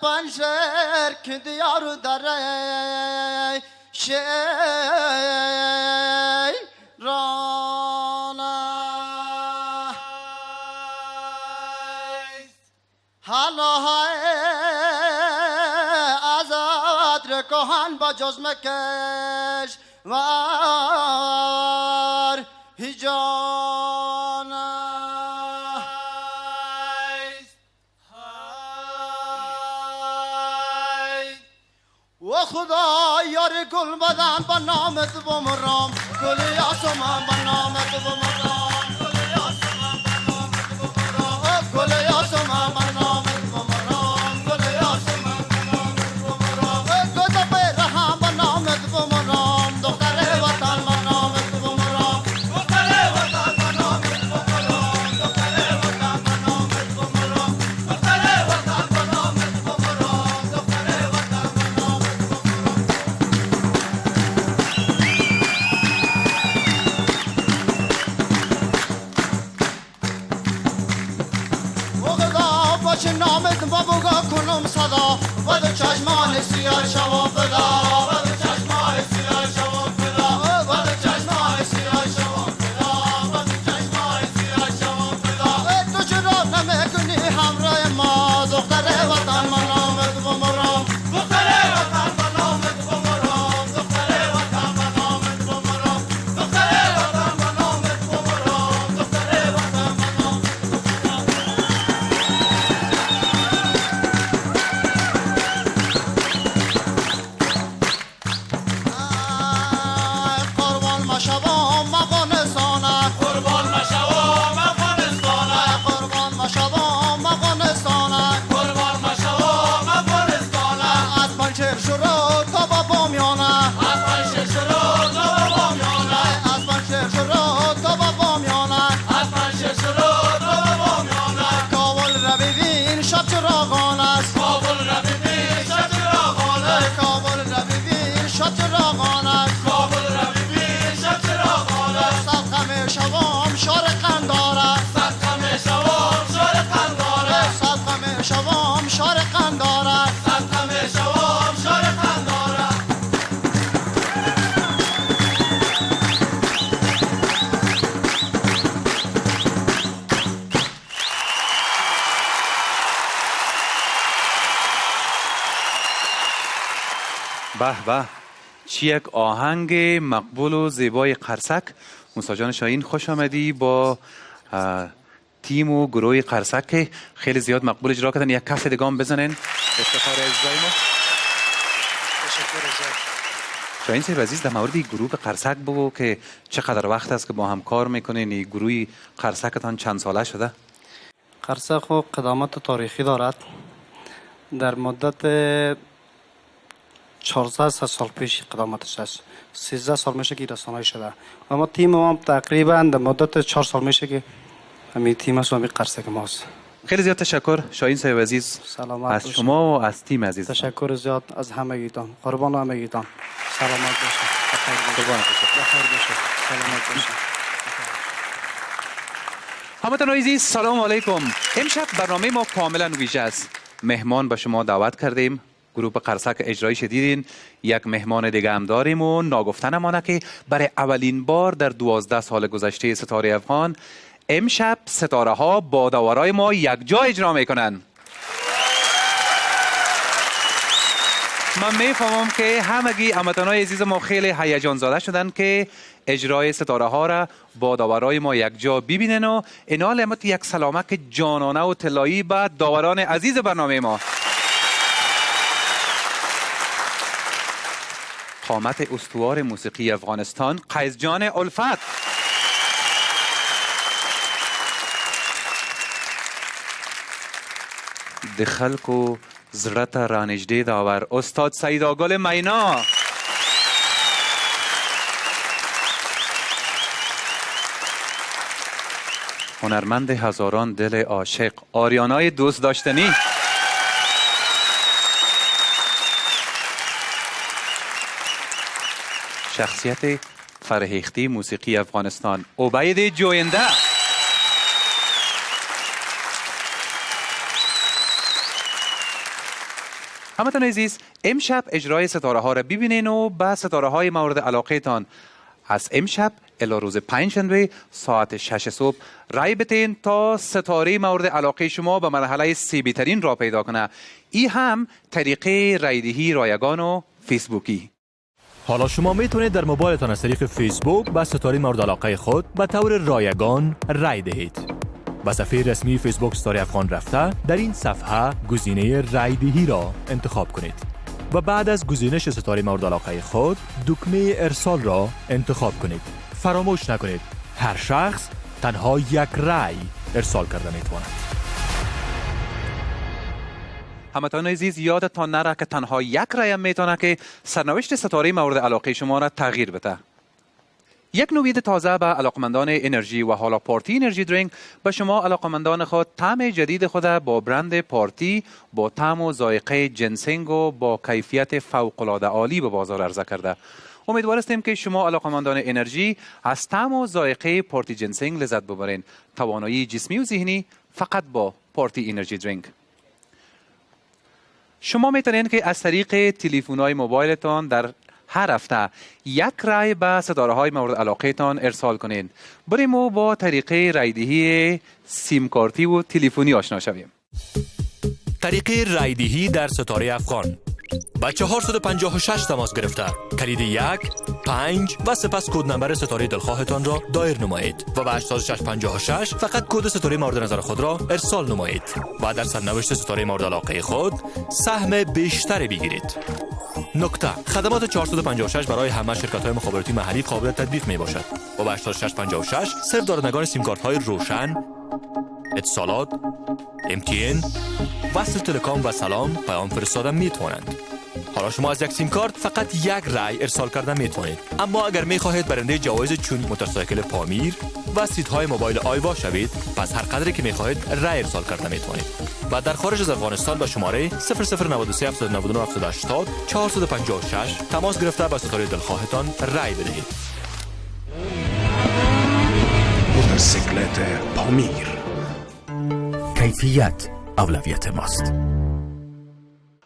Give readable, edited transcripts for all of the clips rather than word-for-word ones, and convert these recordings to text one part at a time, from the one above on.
پنجر که دیار داره شیرانه حالا از عدر کهن با جز مکش وار هیجانه و خدا یار گل بدن با نامت بمرام گل یاسمان با نامت بمرام گل یاسمان با نامت بمرام گل یاسمان با نامت بمرام گل یاسمان با نامت بمرام گل برهم با نامت بمرام دختر وطن با نامت بمرام دختر وطن با نامت بمرام دختر وطن با نامت بمرام دختر وطن با نامت بمرام دختر وطن باشه نامت با بگا کنم صدا و دو چشمان سیاه شوا فدا و دو چشمان سیاه شوا فدا و دو چشمان سیاه شوا فدا و دو چشمان سیاه شوا فدا تو چرا نمیکنی همراه ما دختر وطن ما نامت بمرام دختر وطن ما نامت بمرام دختر وطن ما نامت بمرام دختر وطن ما نامت بمرام دختر وطن ما نامت به به چی یک آهنگ مقبول و زیبای قرصک. موسی جان شاهین خوش آمدی با تیم و گروه قرصک که خیلی زیاد مقبول اجرا کردن. یک کف دیگه هم بزنین افتخار اجزای ما. تشکر شاهین صاحب عزیز در مورد گروه قرصک بگو که چقدر وقت است که با هم کار میکنین؟ این گروه قرصکتان چند ساله شده؟ قرصک خو قدامت تاریخی دارد. در مدت 14 سال پیش قدامتش است. 13 سال میشه که رسانه‌ای شده. اما تیم ما هم تقریبا در مدت 4 سال میشه که همین تیم است و همین قرصک ماست. خیلی زیاد تشکر شاهین صاحب عزیز از شما و از تیم عزیز. تشکر زیاد از همگیتان. قربان همگیتان. سلامت باشید. قربان باشید. سلامت باشید. هموطنان عزیز سلام علیکم. امشب برنامه ما کاملا ویژه است. مهمان به شما دعوت کردیم. گروه قرصک اجرایش دیدین. یک مهمان دیگه هم داریم و ناگفته نمانه که برای اولین بار در 12 سال گذشته ستاره افغان امشب ستاره ها با داورای ما یک جا اجرا میکنن. من میفهمم که همگی هموطنان عزیز ما خیلی هیجان زده شدن که اجرای ستاره ها را با داورای ما یک جا ببینن و اینال امت یک سلامک جانانه و طلایی به داوران عزیز برنامه ما. قامت استوار موسیقی افغانستان قیس جان الفت، د خلکو زړه ته رانژدې داور استاد سعید آگل مینا، هنرمند هزاران دل عاشق آریانای دوست داشتنی، شخصیت فرهیخته موسیقی افغانستان عبید جوینده، همتون عزیز، امشب اجرای ستاره ها را ببینین و با ستاره های مورد علاقه تان از امشب الی روز پنجشنبه ساعت 6 صبح رای بتین تا ستاره مورد علاقه شما به مرحله سی ترین را پیدا کنه. این هم طریقه رایدهی رایگان و فیسبوکی. حالا شما میتونید در موبایلتان از طریق فیسبوک به ستاره مورد علاقه خود به طور رایگان رای دهید. به صفحه رسمی فیسبوک ستاره افغان رفته در این صفحه گزینه رایدهی را انتخاب کنید و بعد از گزینش ستاره مورد علاقه خود دکمه ارسال را انتخاب کنید. فراموش نکنید هر شخص تنها یک رای ارسال کرده میتواند. همتان عزیز، یادتان نره که تنها یک رای هم میتونه که سرنوشت ستاره مورد علاقه شما را تغییر بده. یک نوید تازه به علاقمندان انرژی و حالا پارتی انرژی درینک به شما علاقمندان خود طعم جدید خود با برند پارتی با طعم و ذائقه جنسینگ و با کیفیت فوق العاده عالی به بازار عرضه کرده. امیدوار هستیم که شما علاقمندان انرژی از طعم و ذائقه پارتی جنسینگ لذت ببرین. توانایی جسمی و ذهنی فقط با پارتی انرژی درینک. شما میتونین که از طریق تلفن‌های موبایلتان در هر هفته یک رای به ستاره های مورد علاقه تان ارسال کنین. بریم و با طریقه رایدهی سیم کارتی و تلفنی آشنا شویم. طریقه رایدهی در ستاره افغان با 456 تماس گرفته کلید 1 5 و سپس کد نمبر ستاره دلخواهتان را دایر نمایید و به 8656 فقط کد ستاره مورد نظر خود را ارسال نمایید و در سرنوشت ستاره مورد علاقه خود سهم بیشتر بگیرید. نکته: خدمات 456 برای همه شرکت‌های مخابراتی محلی قابل تطبیق می باشد و به 8656 صرف دارندگان سیم کارت های روشن، اتصالات، MTN، وصل تلکام و سلام پیام فرستادن می توانند. حالا شما از یک سیم کارت فقط یک رای ارسال کردن می توانید. اما اگر می خواهید برنده جوایز چون موتورسایکل پامیر و سیت‌های موبایل آیوا شوید، پس هر قدری که می خواهید رای ارسال کردن می توانید. و در خارج از افغانستان به شماره 0093 799 780 456 تماس گرفته به ستاره دلخواهتان رای بدهید. موتورسیکلت پامیر، کیفیت اولویت ماست.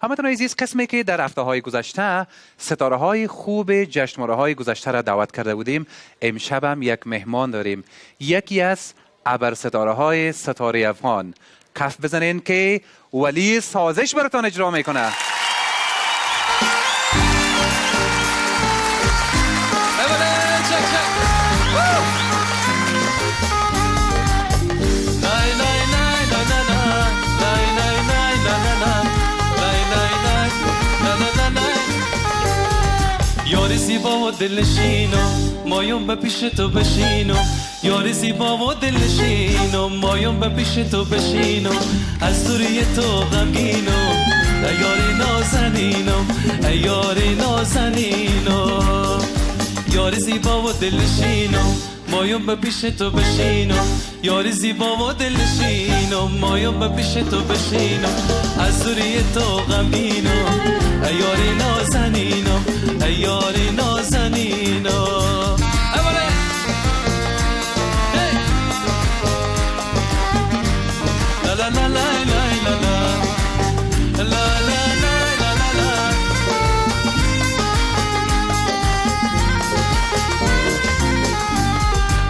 همتون عزیز، قسمی که در هفته های گذشته ستاره های خوب جشنواره های گذشته را دعوت کرده بودیم، امشب هم یک مهمان داریم، یکی از ابر ستاره های ستاره افغان. کف بزنین که ولی سازش براتان اجرا میکنه. یاری زیبا و دلنشینم مایم به پیش تو بشینم، یاری زیبا و دلنشینم مایم به پیش تو بشینم، از دوری تو غمگینم ای یاری نازنینم ای یاری نازنینم، یاری زیبا و دلنشینم مایم به پیش تو بشینم، یاری زیبا و دلنشینم مایم به پیش تو بشینم، از دوری تو غمگینم ای یاری نازنینم ای یاری نازنینم. لا لا لا لا لا لا لا لا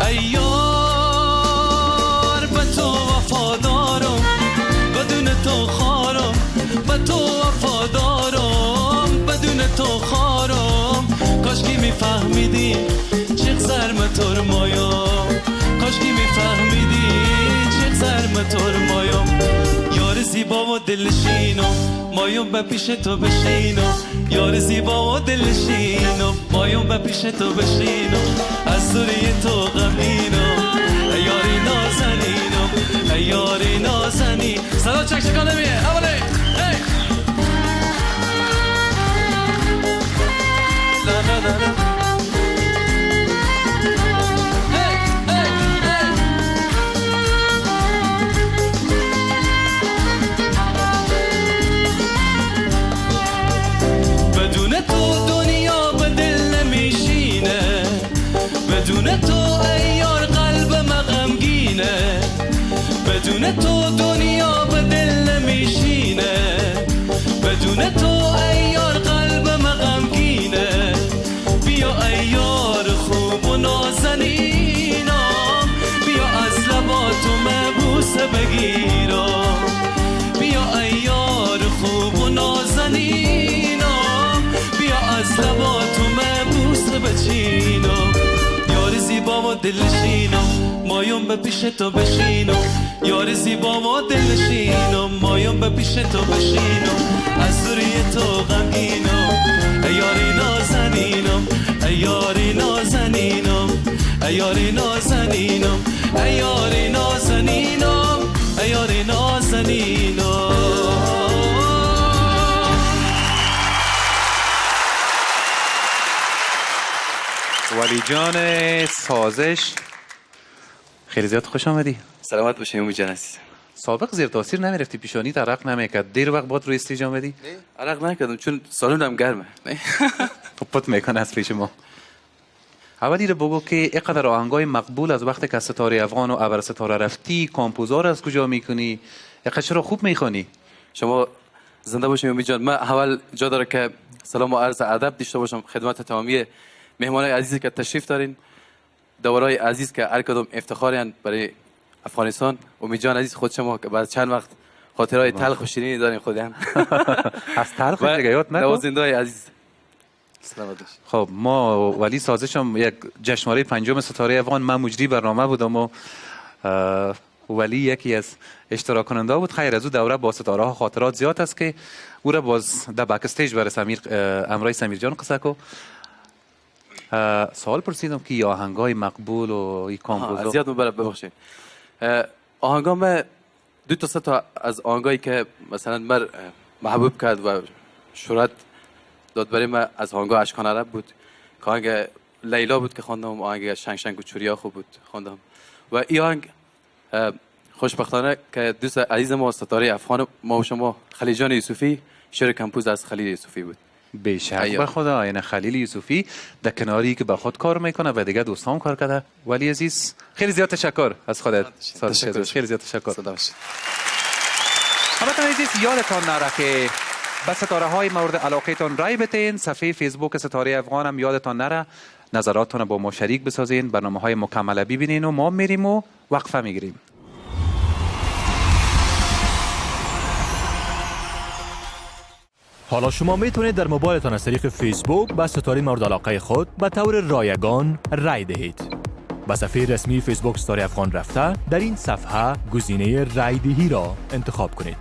ایار به تو وفادارم بدون تو خارم، به تو وفادارم بدون تو خارم، کاشکی میفهمیدی چه زرم تور مایم، کاشکی میفهمیدی چه زرم تور مایم، یار زیبا و دلشینم مایم به پیش تو بشینم، یار زیبا و دلشینم مایم به پیش تو بشینم، از دوری تو غمگینم ای یاری نازنینم ای یاری نازنی. صدا چکچکانه میه اولی لا لا لا لا بدون تو دنیا به دل نمیشینه، بدون تو ای یار قلب غمگینه، بدون تو دنیا به دل نمیشینه، بدون تو دلشینم مایم به پیش تو بشینم یار زیبا و دلشینم مایم به پیش تو بشینم از دوری تو غمگینم ای یاری نازنینم ای یاری نازنینم ای یاری نازنینم ای یاری نازنینم ای یاری نازنینم. ولی جان سازش خیلی زیاد خوش آمدی. سلامت باشی امید جان عزیز. سابق زیر تاثیر نمیرفتی، پیشانی عرق نمیکرد، دیر وقت بعد روی استیج آمدی؟ عرق نکردم چون سالونم گرمه. نه پت میکنه از پیش ما. اولی رو بگو که اینقدر آهنگای مقبول از وقتی که ستاره افغان و ابر ستاره رفتی کامپوزار از کجا میکنی؟ اینقدر چرا خوب میخونی؟ شما زنده باشی امید جان. من اول جا داره که سلام و عرض ادب داشته باشم خدمت تمامی مهمانای عزیزی که تشریف دارین، دورای عزیز که هر کدوم افتخارین برای افغانستان. امید جان عزیز خود شما که بعد چند وقت خاطرهای تلخ و شیرینی دارین خودیان. از تلخ دیگه یاد نکن. نوازنده‌های عزیز سلامت باشی. خب ما ولی سازش هم یک جشنواره پنجم ستاره افغان، من مجری برنامه بودم و ولی یکی از اشتراک کننده بود. خیر از او دوره با ستاره ها خاطرات زیاد است که او را باز در بک استیج برای امرای سمیر جان قصه کو. سوال پرسیدم که یا آهنگای مقبول و ای کامپوزر زیاد ببخشید آهنگام دو تا سه تا از آهنگایی که مثلا من محبوب کرد و شهرت داد برای من از آهنگا اشکان عرب بود که آهنگ لیلا بود که خواندم، آهنگ شنگ شنگ و چوریا خوب بود خواندم و این آهنگ خوشبختانه که دوست عزیز ما ستاره افغان ما و شما خلیل جان یوسفی شعر کمپوز از خلیل یوسفی بود. بیشک به خدا، یعنی خلیل یوسفی در کناری که با خود کار میکنه و دیگه دوستان کار کرده. ولی عزیز خیلی زیاد تشکر از خودت. خیلی زیاد تشکر. همتون عزیز یادتان نره که به ستاره های مورد علاقه تان رای بتین. صفحه فیسبوک ستاره افغان هم یادتان نره نظراتتون با ما شریک بسازین، برنامه های مکمل ببینین و ما میریم و وقفه میگیریم. حالا شما میتونید در موبایلتان از طریق فیسبوک به ستاره مورد علاقه خود به طور رایگان رای دهید. به صفحه رسمی فیسبوک ستاره افغان رفته در این صفحه گزینه رای دهی را انتخاب کنید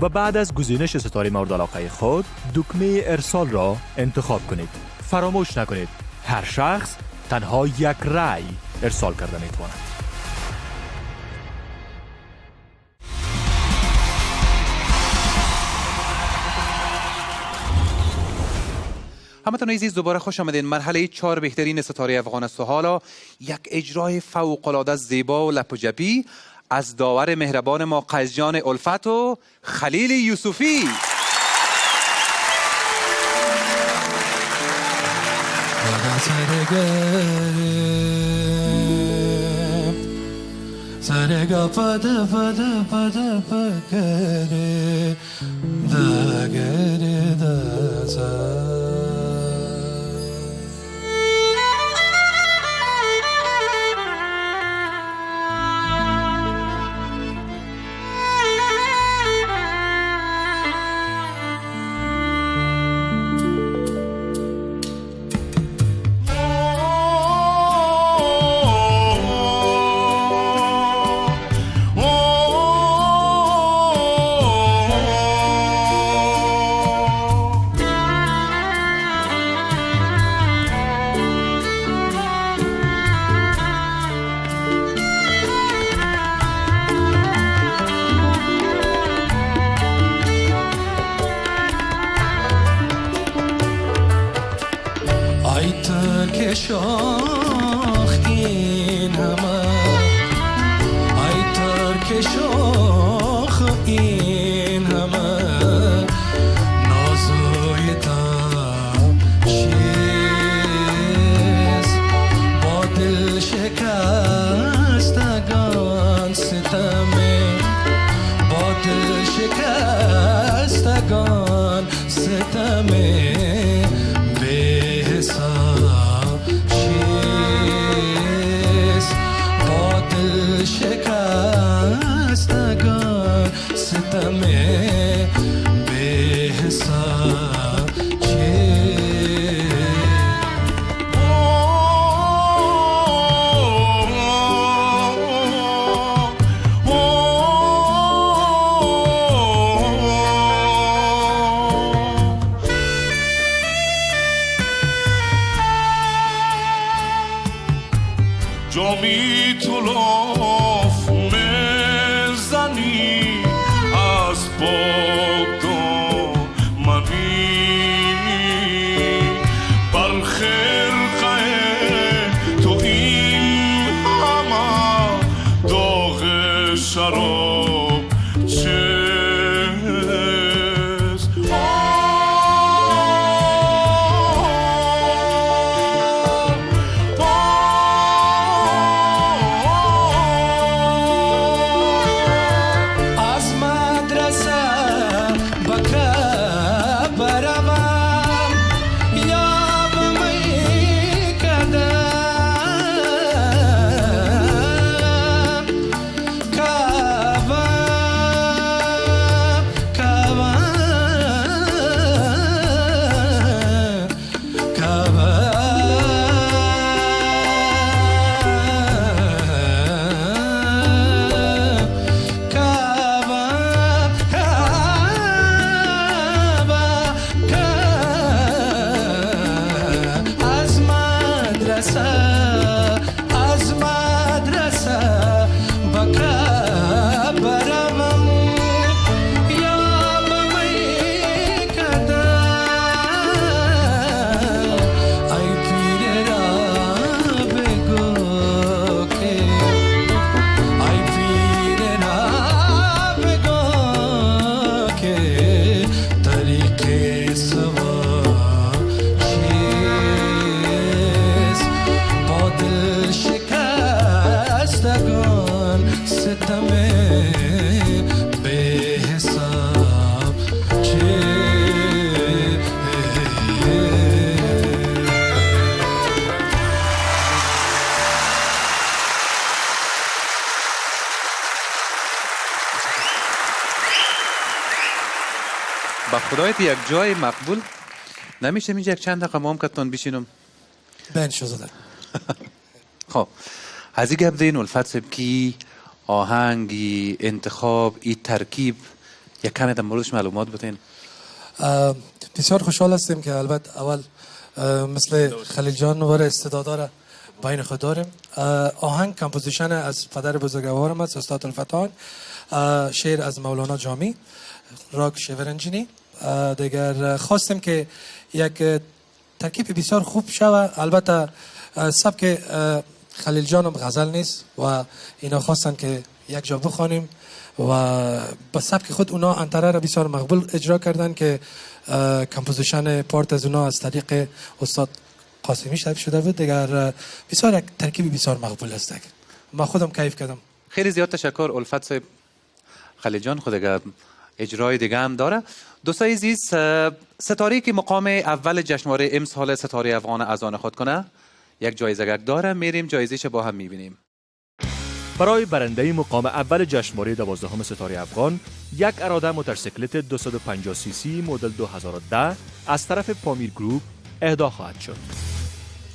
و بعد از گزینش ستاره مورد علاقه خود دکمه ارسال را انتخاب کنید. فراموش نکنید هر شخص تنها یک رای ارسال کرده میتواند. همتون عزیز دوباره خوش آمدین. مرحله 4 بهترین ستاره افغان است و حالا یک اجرای فوق‌العاده زیبا و لپ و جبی از داور مهربان ما قزجان الفت و خلیل یوسفی. با دامنی بر خرقه تو این همه داغ شراب چه با خدایت یک جای مقبول نمیشه اینجا یک چند دقیقه ممکنتون بشینم بین شده. خب از این گپ دین الفت صاحب کی آهنگی انتخاب ای ترکیب یک کمی در موردش معلومات بتین. بسیار خوشحال هستیم که البته اول مثل خلیل جان نوار استعداداره بین خود داریم. آهنگ کمپوزیشن از پدر بزرگوارم است استاد الفتان، شعر از مولانا جامی، راک شیورنجینی. دیگر خواستیم که یک ترکیب بسیار خوب شود. البته سبک خلیل جانم غزل نیست و اینا خواستن که یک جا بخوانیم و با سبک خود اونا انتره را بسیار مقبول اجرا کردن که کمپوزیشن پارت از اونا از طریق استاد قاسمی شده بود. دیگر بسیار یک ترکیب بسیار مقبول است. ما خودم کیف کردم. خیلی زیاد تشکر الفت صاحب. خلیل جان خود اجرای دیگه هم داره. دوستای عزیز، ستاره‌ای که مقام اول جشنواره امسال ستاره افغان از آن خود کنه یک جایزه داره. میریم جایزه‌اش با هم میبینیم. برای برنده مقام اول جشنواره 12 ستاره افغان یک اراده موتورسیکلت 250 سی سی مدل 2010 از طرف پامیر گروپ اهدا خواهد شد.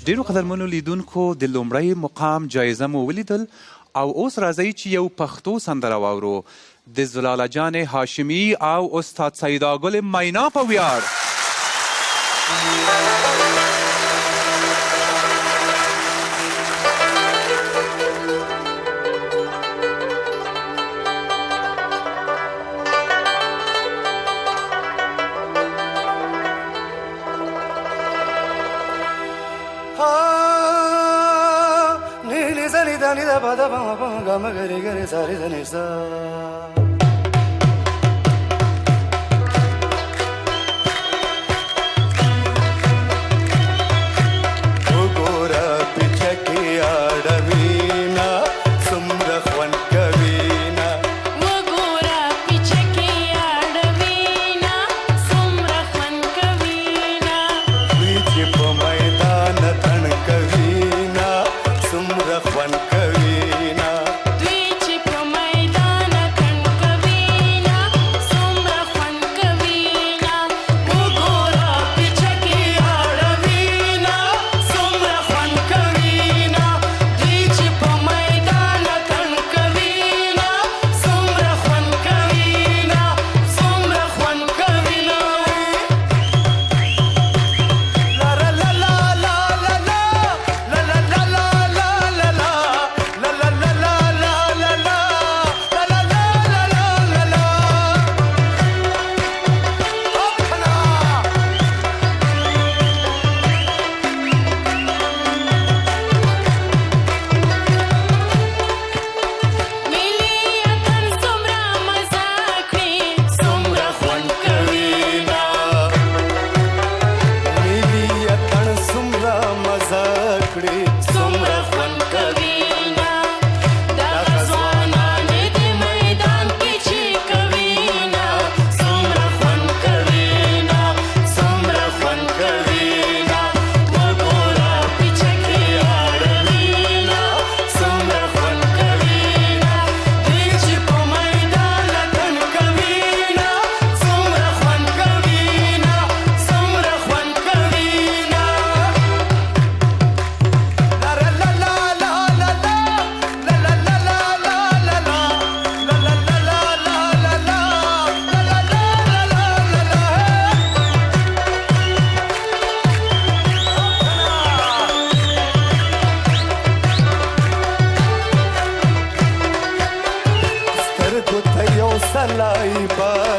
ډیرو قدرمنو لیدونکو د لومړی مقام جایزه مو ولیدل او اوس راځئ چې یو پښتو سندره واورو د زلاله جان هاشمي او استاد سیداګل مینا په ویاړ. Sumra Juan Kavina,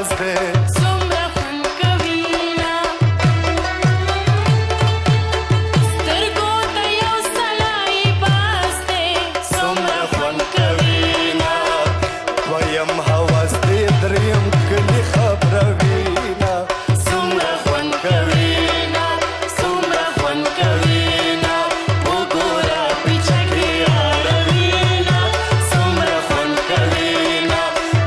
هوس دی څومره خوند کوینه سترګو ته یو سلای باز دی څومره خوند کوینه دویم هوس دی دریم کلي خبره وینه څومره خوند کوینه څومره خوند کوینه وګوره پیچکې اړوینه څومره خوند کوینه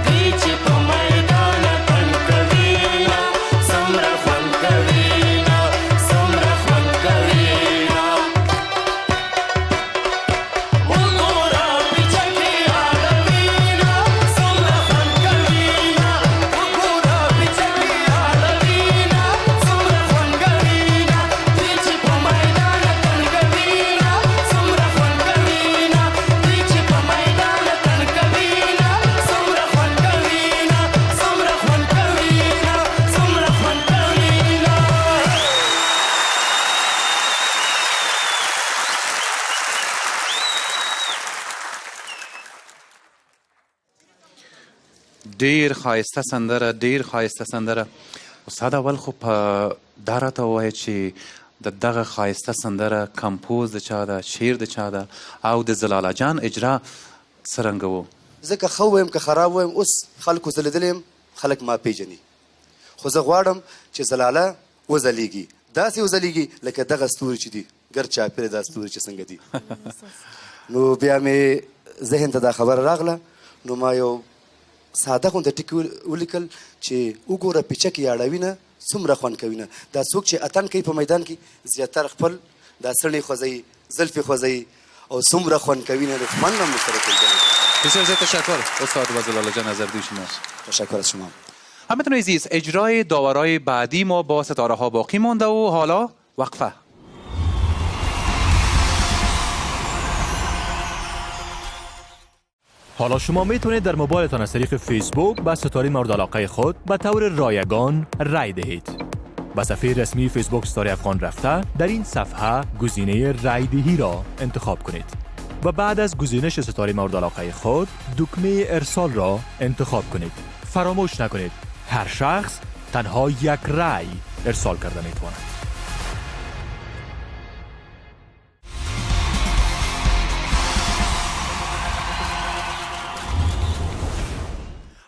دوی چې په میدان تن کوینه څومره خوند کوینه څومره خوند کوینه وګوره پیچکې اړوینه څومره خوند کوینه وګوره پیچکې اړوینه څومره خوند کوینه دوی چې په میدان تن کوینه څومره خوند کوینه دوی چې په میدان تن کوینه څومره خوند کوینه څومره خوند کوینه څومره خوند کوینه ډیر خایسته سندره ډیر خایسته سندره. استاد اول خو په دا راته ووایه چې د دغه خایسته سندره کمپوز د چا ده شعر د چا ده او د زلاله جان اجرا څرنګه و؟ زه که ښه ویم که خراب ویم اوس خلکو زه لیدلی یم خلک ما پیژني خو زه غواړم چې زلاله وځلیږي داسې وځلیږي لکه دغه ستوري چې دي ګرد چاپېره دا ستوري چې څنګه دي نو بیا مې ذهن ته دا خبره راغله نو ما یو ساده غونډه ټکي ولیکل چې وګوره پیچکې اړوینه څومره خوند کوینه دا څوک چې اتن کوي په میدان کې زیاتره خپل دا سړی خوځوي زلفې خوځوي او څومره خوند کوینه رتمن هم ورسره کوي. بسیار زیاد تشکر استاد و زلاله جان از اردوی شما. تشکر از شما. همتون عزیز اجرای داورای بعدی ما با ستاره ها باقی مونده و حالا وقفه. حالا شما میتونید در موبایلتان از طریق فیسبوک به ستاره مورد علاقه خود به طور رایگان رای دهید. به صفحه رسمی فیسبوک ستاره افغان رفته در این صفحه گزینه رای دهی را انتخاب کنید و بعد از گزینش ستاره مورد علاقه خود دکمه ارسال را انتخاب کنید. فراموش نکنید هر شخص تنها یک رای ارسال کرده میتواند.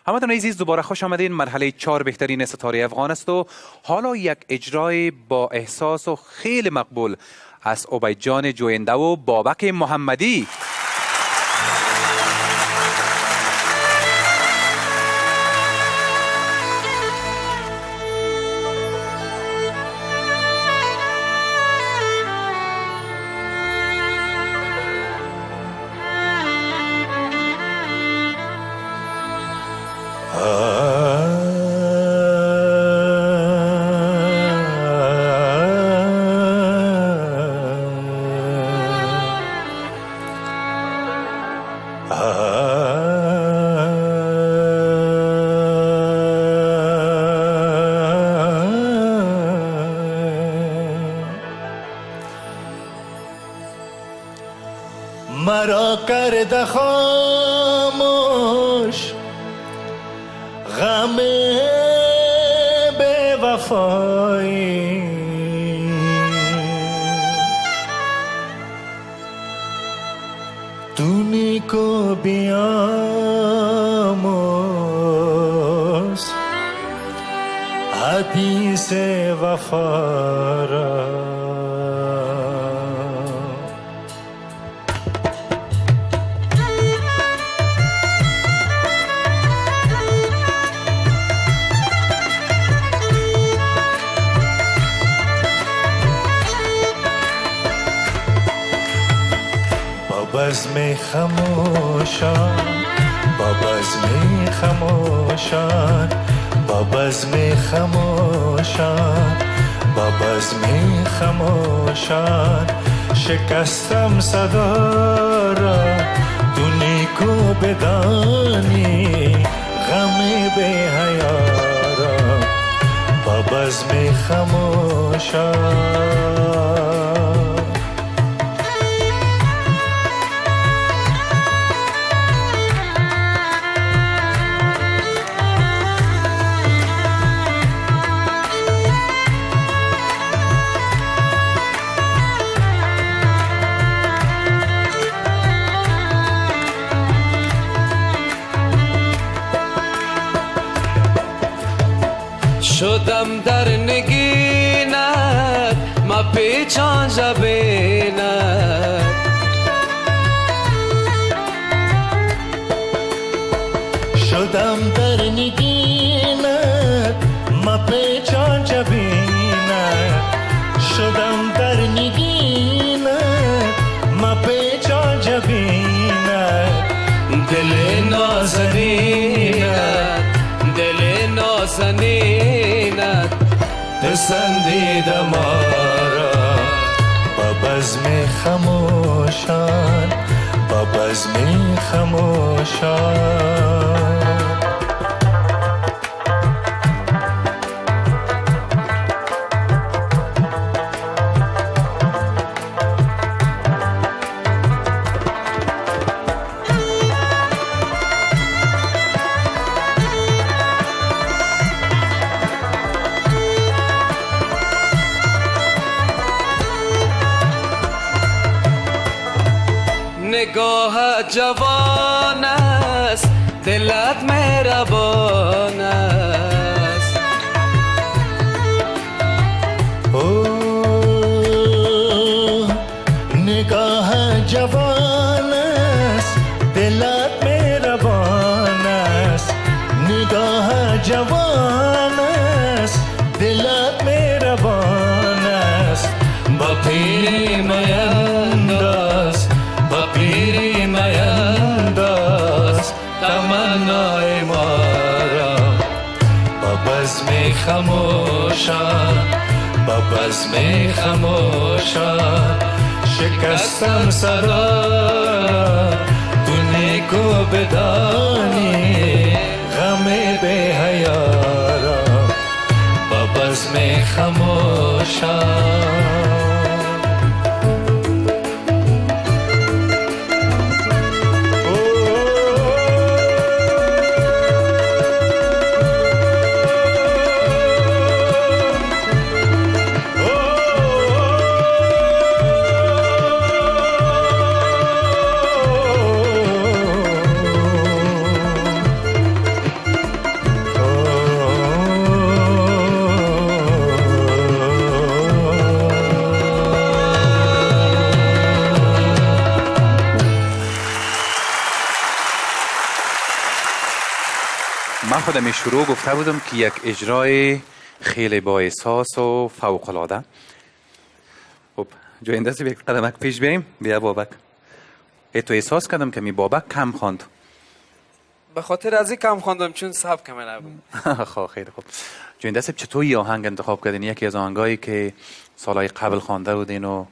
همتون عزیز دوباره خوش آمدین. مرحله 4 بهترین ستاره افغان است و حالا یک اجرای با احساس و خیلی مقبول از عبید جان جوینده و بابک محمدی. مرا کرده خاموش غم بے وفایی دونی کو بیاموز حدیث وفا را بزم خموشان با بزم خموشان با بزم خموشان با بزم خموشان شکستم صدا را تو نیکو بدانی غم به حیا را با بزم خموشان شدم در نگینت ما پیچان جبینت شدم در نگینت ما پیچان جبینت شدم در نگینت ما پیچان جبینت دل نازنینت دل نازنینت پسندیده ما را با بزم خموشان با بزم خموشان نگاه جوان است دلت مهربان است نگاه جوان است دلت مهربان است نگاه جوان است دلت مهربان است با پیری مینداز با پیری مینداز تمنای ما را با بزم خموشان با بزم خموشان شکستم صدا تو نیکو بدانی غم به حیارا با بزم خموشان من خودم شروع گفته بودم که یک اجرای خیلی با احساس و فوق‌العاده. خب جوینده سی یک قدمک پیش بریم. بیا بابک. تو احساس کردم که می بابک کم خواند. به خاطر از این کم خواندم چون سبک من نبود. خب خیلی خوب. جوینده سی چطور یه آهنگ انتخاب کردین؟ یکی از آهنگایی که سالهای قبل خوانده بودین و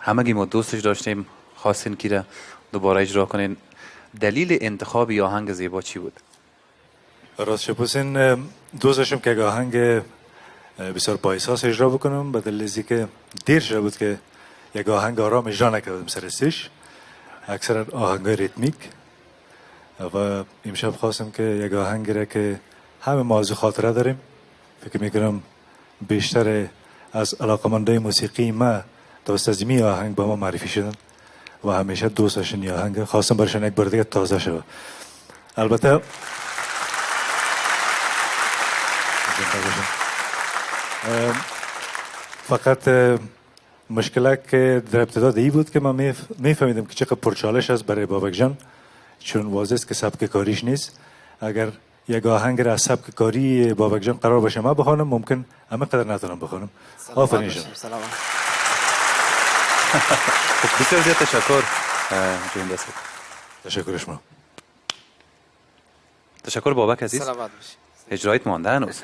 همگی ما دوستش داشتیم، خواستین که دوباره اجرا کنین. دلیل انتخاب یه آهنگ زیبا چی بود؟ راست شپوسین دوست داشتم که آهنگ بسیار با احساس اجرا بکنم، به دلیل از که دیر شده بود که یک آهنگ آرام اجرا نکردم سرستش، اکثر آهنگ ریتمیک، و امشب خواستم که یک آهنگ را که همه موضوع خاطره داریم، فکر میکنم بیشتر از علاقمندای موسیقی ما دوست از این آهنگ با ما معرفی شدن و همیشه دوست داشتن این آهنگ، خواستم برشان یک بار دیگه تازه شد. البته فقط مشکلی که در ابتدا دی بود که من میفهمیدم که چقدر پرچالش است برای بابک جان، چون واضح است که سبک کاریش نیست. اگر یک آهنگ را از سبک کاری بابک جان قرار باشه من بخوانم، ممکن همه قدر نتونم بخوانم. آفرین جان. بسیار زیاد تشکر. تشکر شما. تشکر بابک عزیز. سلامت باشی. اجرایت مانده هنوز.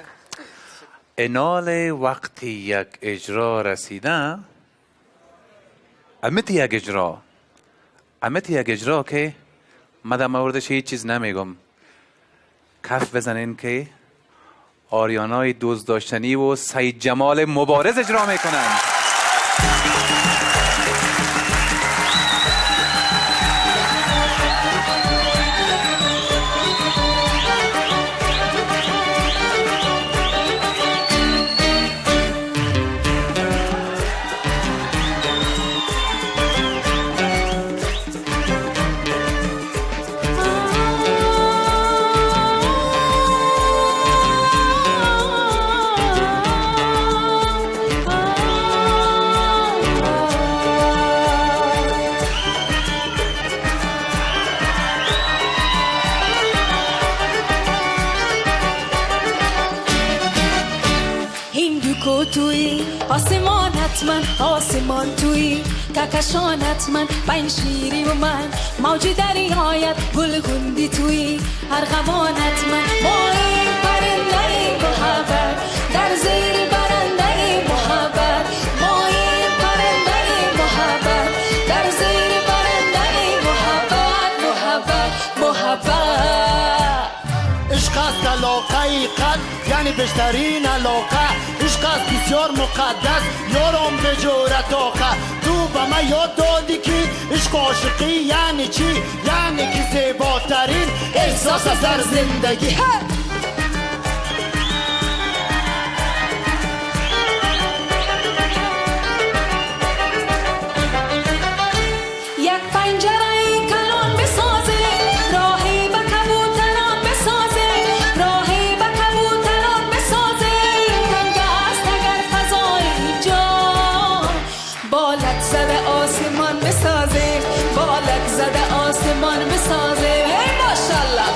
انال وقتی یک اجرا رسیده، امیت یک اجرا که من در موردش هیچ چیز نمیگم. کف بزنین که آریانای دوست داشتنی و سید جمال مبارز اجرا میکنن. هندوکو توی آسمان حتما آسمان توی ککشان حتما بین شیری و من موجی دریایت گل گندی توی ارغوان حتما ماهی پرنده محبت در زیر برنده محبت ماهی پرنده محبت در زیر برنده محبت محبت محبت عشق است علاقه قلب یعنی بیشترین علاقه عشق است بسیار مقدس یارم به جورت آخه تو به من یاد دادی که عشق عاشقی یعنی چی یعنی که زیباترین احساس است در زندگی یک پنجره کلان بسازه راهی به کبوتران بسازه راهی به کبوتران بسازه تنگ است اگر فضای جا بالک زده آسمان بسازه بالک زده آسمان بسازه ای ماشالله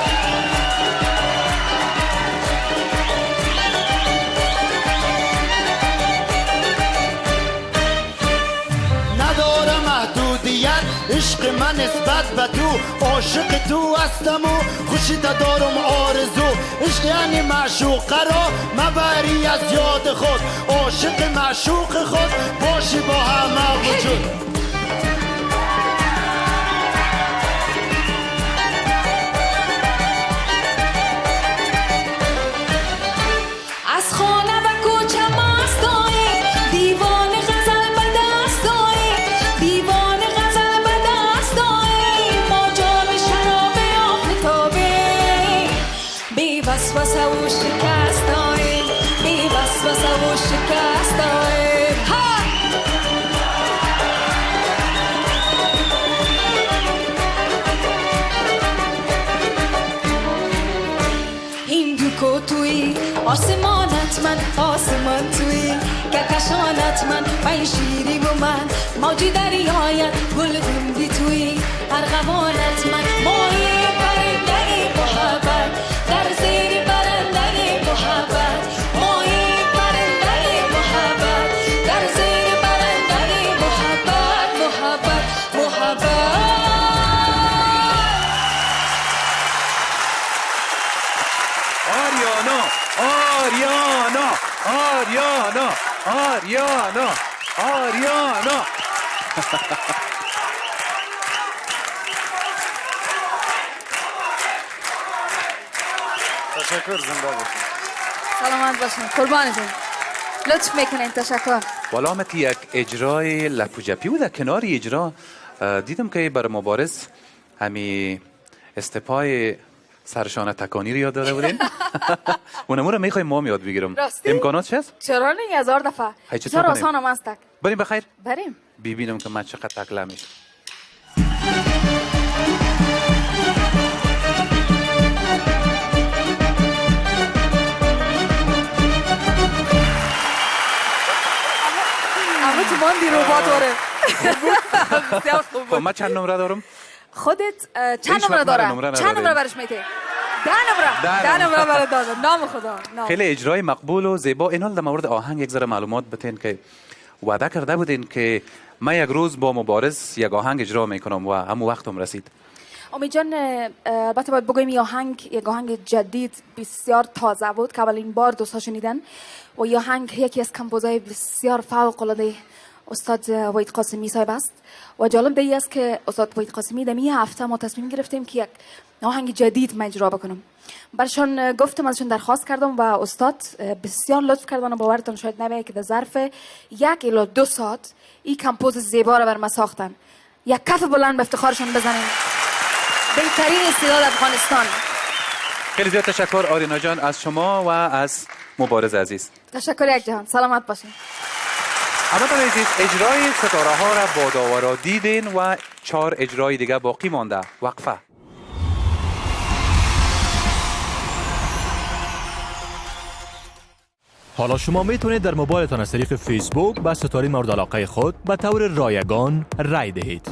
نداره محدودیت عشق من نسبت به تو عاشق تو هستم و خوشی دارم آرزو عشق یعنی معشوقه را مبری از یاد خود عاشق معشوق خود باشی با همه وجود از خانه و کوچه مستایی دیوان غزل به دست داری دیوان غزل به دست داری ما جام شراب آفتابی بی وسوسه و شکست داری بی وسوسه و شکست داری هندوکو توی آسمان حتما آسمان توی ککشان حتما بین شیری و من موجی دریایت گل گندی توی ارغوان حتما ماهی پرنده محبت در زیر برنده محبت ماهی پرنده محبت در زیر برنده محبت محبت محبت آریانا آریانا آریانا آریانا آریانا تشکر زنده باشید سلامت باشین قربانتون لطف میکنین تشکر والامت یک اجرای لپوجپی و در کنار اجرا دیدم که بر مبارز همی استپای سرشانه تکانی رو یاد داده بودین اونمو رو میخوایم ما یاد بگیرم راستی؟ امکانات هست؟ چرا نه 1000 دفعه هی چطور چرا کنیم؟ آسان هم است بریم بخیر بریم ببینم که من چقدر تکله میشه اما تو ماندی رو باتوره بسیار خوب خب بود. من چند نمره دارم؟ خودت چند هیچ نمره وقت داره؟ نمره چند نداره. نمره برش میتی؟ 10 ده نمره برای داده نام خدا نام. خیلی اجرای مقبول و زیبا اینال در مورد آهنگ یک ذره معلومات بتین که وعده کرده بودین که من یک روز با مبارز یک آهنگ اجرا میکنم و همون وقتم رسید امید جان البته باید بگویم یک آهنگ جدید بسیار تازه بود که اولین بار دوستا شنیدن و این آهنگ یکی از کمپوزهای بسیار فوق العاده استاد وحید قاسمی صاحب است و جالب دیگه است که استاد وحید قاسمی در این هفته ما تصمیم گرفتیم که یک آهنگ جدید من اجرا بکنم برشان گفتم ازشون درخواست کردم و استاد بسیار لطف کردن و باورتون شاید نمیاد که در ظرف 1 الی 2 ساعت این کمپوز زیبا رو بر ما ساختن یک کف بلند به افتخارشون بزنیم بهترین استعداد افغانستان خیلی زیاد تشکر آرینا جان از شما و از مبارز عزیز تشکر یک جهان سلامت باشین اما تا عزیز اجرای ستاره ها را با داورا دیدین و 4 اجرای دیگه باقی مانده وقفه حالا شما میتونید در موبایلتان از طریق فیسبوک به ستاره مورد علاقه خود به طور رایگان رای دهید.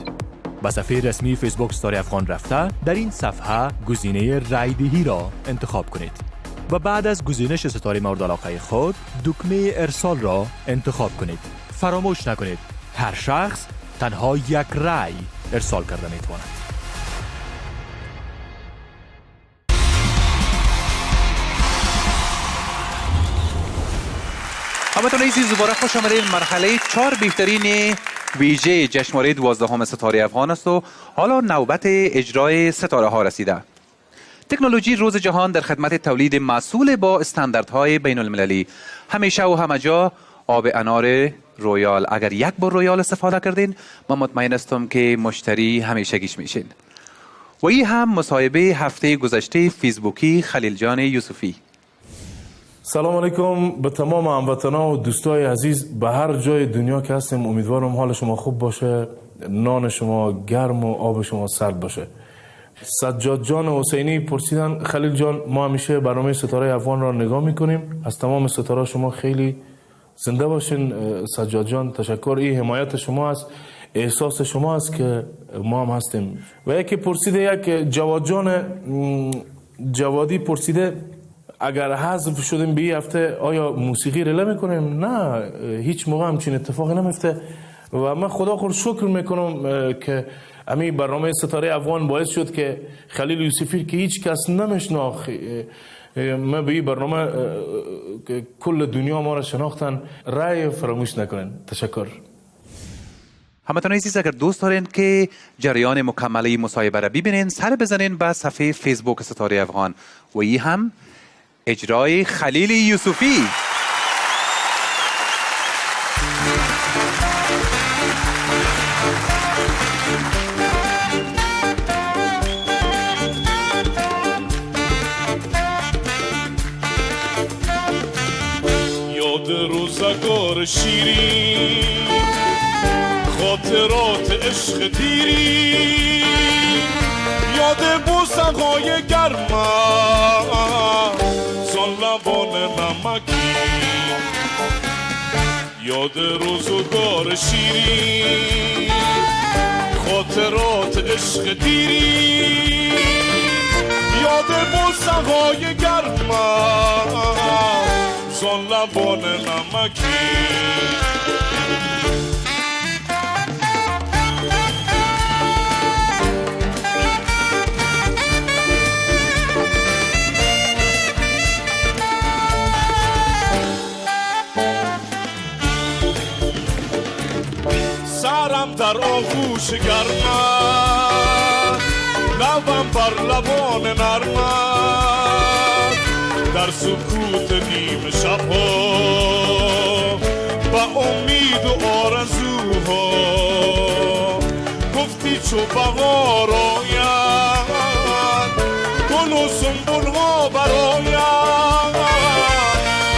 به صفحه رسمی فیسبوک ستاره افغان رفته در این صفحه گزینه رای دهی را انتخاب کنید. و بعد از گزینش ستاره مورد علاقه خود دکمه ارسال را انتخاب کنید. فراموش نکنید هر شخص تنها یک رأی ارسال کرده می تواند. همتون عزیز دوباره خوش آمدید. مرحله 4 بهترین ویژه جشنواره 12 ستاره افغان است و حالا نوبت اجرای ستاره ها رسیده. تکنولوژی روز جهان در خدمت تولید محصول با استانداردهای بین المللی. همیشه و همه جا آب انار رویال. اگر یک بار رویال استفاده کردین من مطمئن هستم که مشتری همیشگیش میشین. و این هم مصاحبه هفته گذشته فیسبوکی خلیل جان یوسفی. سلام علیکم به تمام هموطنان و دوستای عزیز به هر جای دنیا که هستیم. امیدوارم حال شما خوب باشه، نان شما گرم و آب شما سرد باشه. سجاد جان حسینی پرسیدن خلیل جان ما همیشه برنامه ستاره افغان را نگاه میکنیم، از تمام ستاره شما خیلی زنده باشین. سجاد جان تشکر، این حمایت شما است، احساس شما است که ما هم هستیم. و یکی پرسیده، یک جواد جان جوادی پرسیده اگر حذف شدیم به این هفته آیا موسیقی رله میکنیم؟ نه، هیچ موقع همچین اتفاقی نمیفته و من خدا خود شکر میکنم که امی برنامه ستاره افغان باعث شد که خلیل یوسفی که هیچ کس نمیشناخت ما به این برنامه کل دنیا ما را شناختن رای فراموش نکنن. تشکر. همتون عزیز اگر دوست دارین که جریان مکمل مصاحبه را ببینین سر بزنین به صفحه فیسبوک ستاره افغان و این هم اجرای خلیل یوسفی. یاد روزگار شیرین، خاطرات عشق دیری، یاد بوسه‌های گرمم زان لبان نمکی، یاد روزگار شیرین، خاطرات عشق دیری، یاد بوسه‌های گرمم زان لبان نمکی. سرم در آغوش گرمت، لبم بر لبان نرمت، در سکوت نیم شبها با امید و آرزوها گفتی چو بهار آید گل و سنبل‌ها برآید،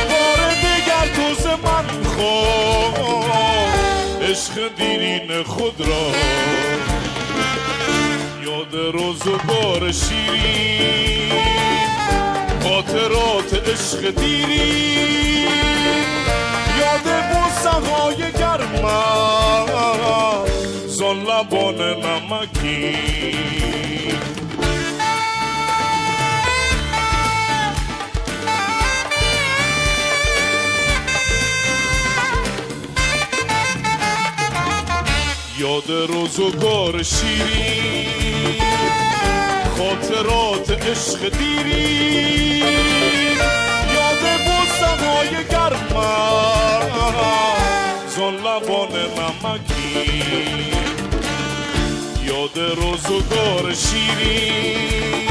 بار دیگر تو ز من خواه عشق دیرین خود را، یاد روزگار شیرین، خاطرات عشق دیری، یاد بوسه‌های گرمم زان لبان نمکی. یاد روزگار شیرین، خاطرات عشق دیری، یاد بوسه‌های گرمم زان لبان نمکی، یاد روزگار شیرین،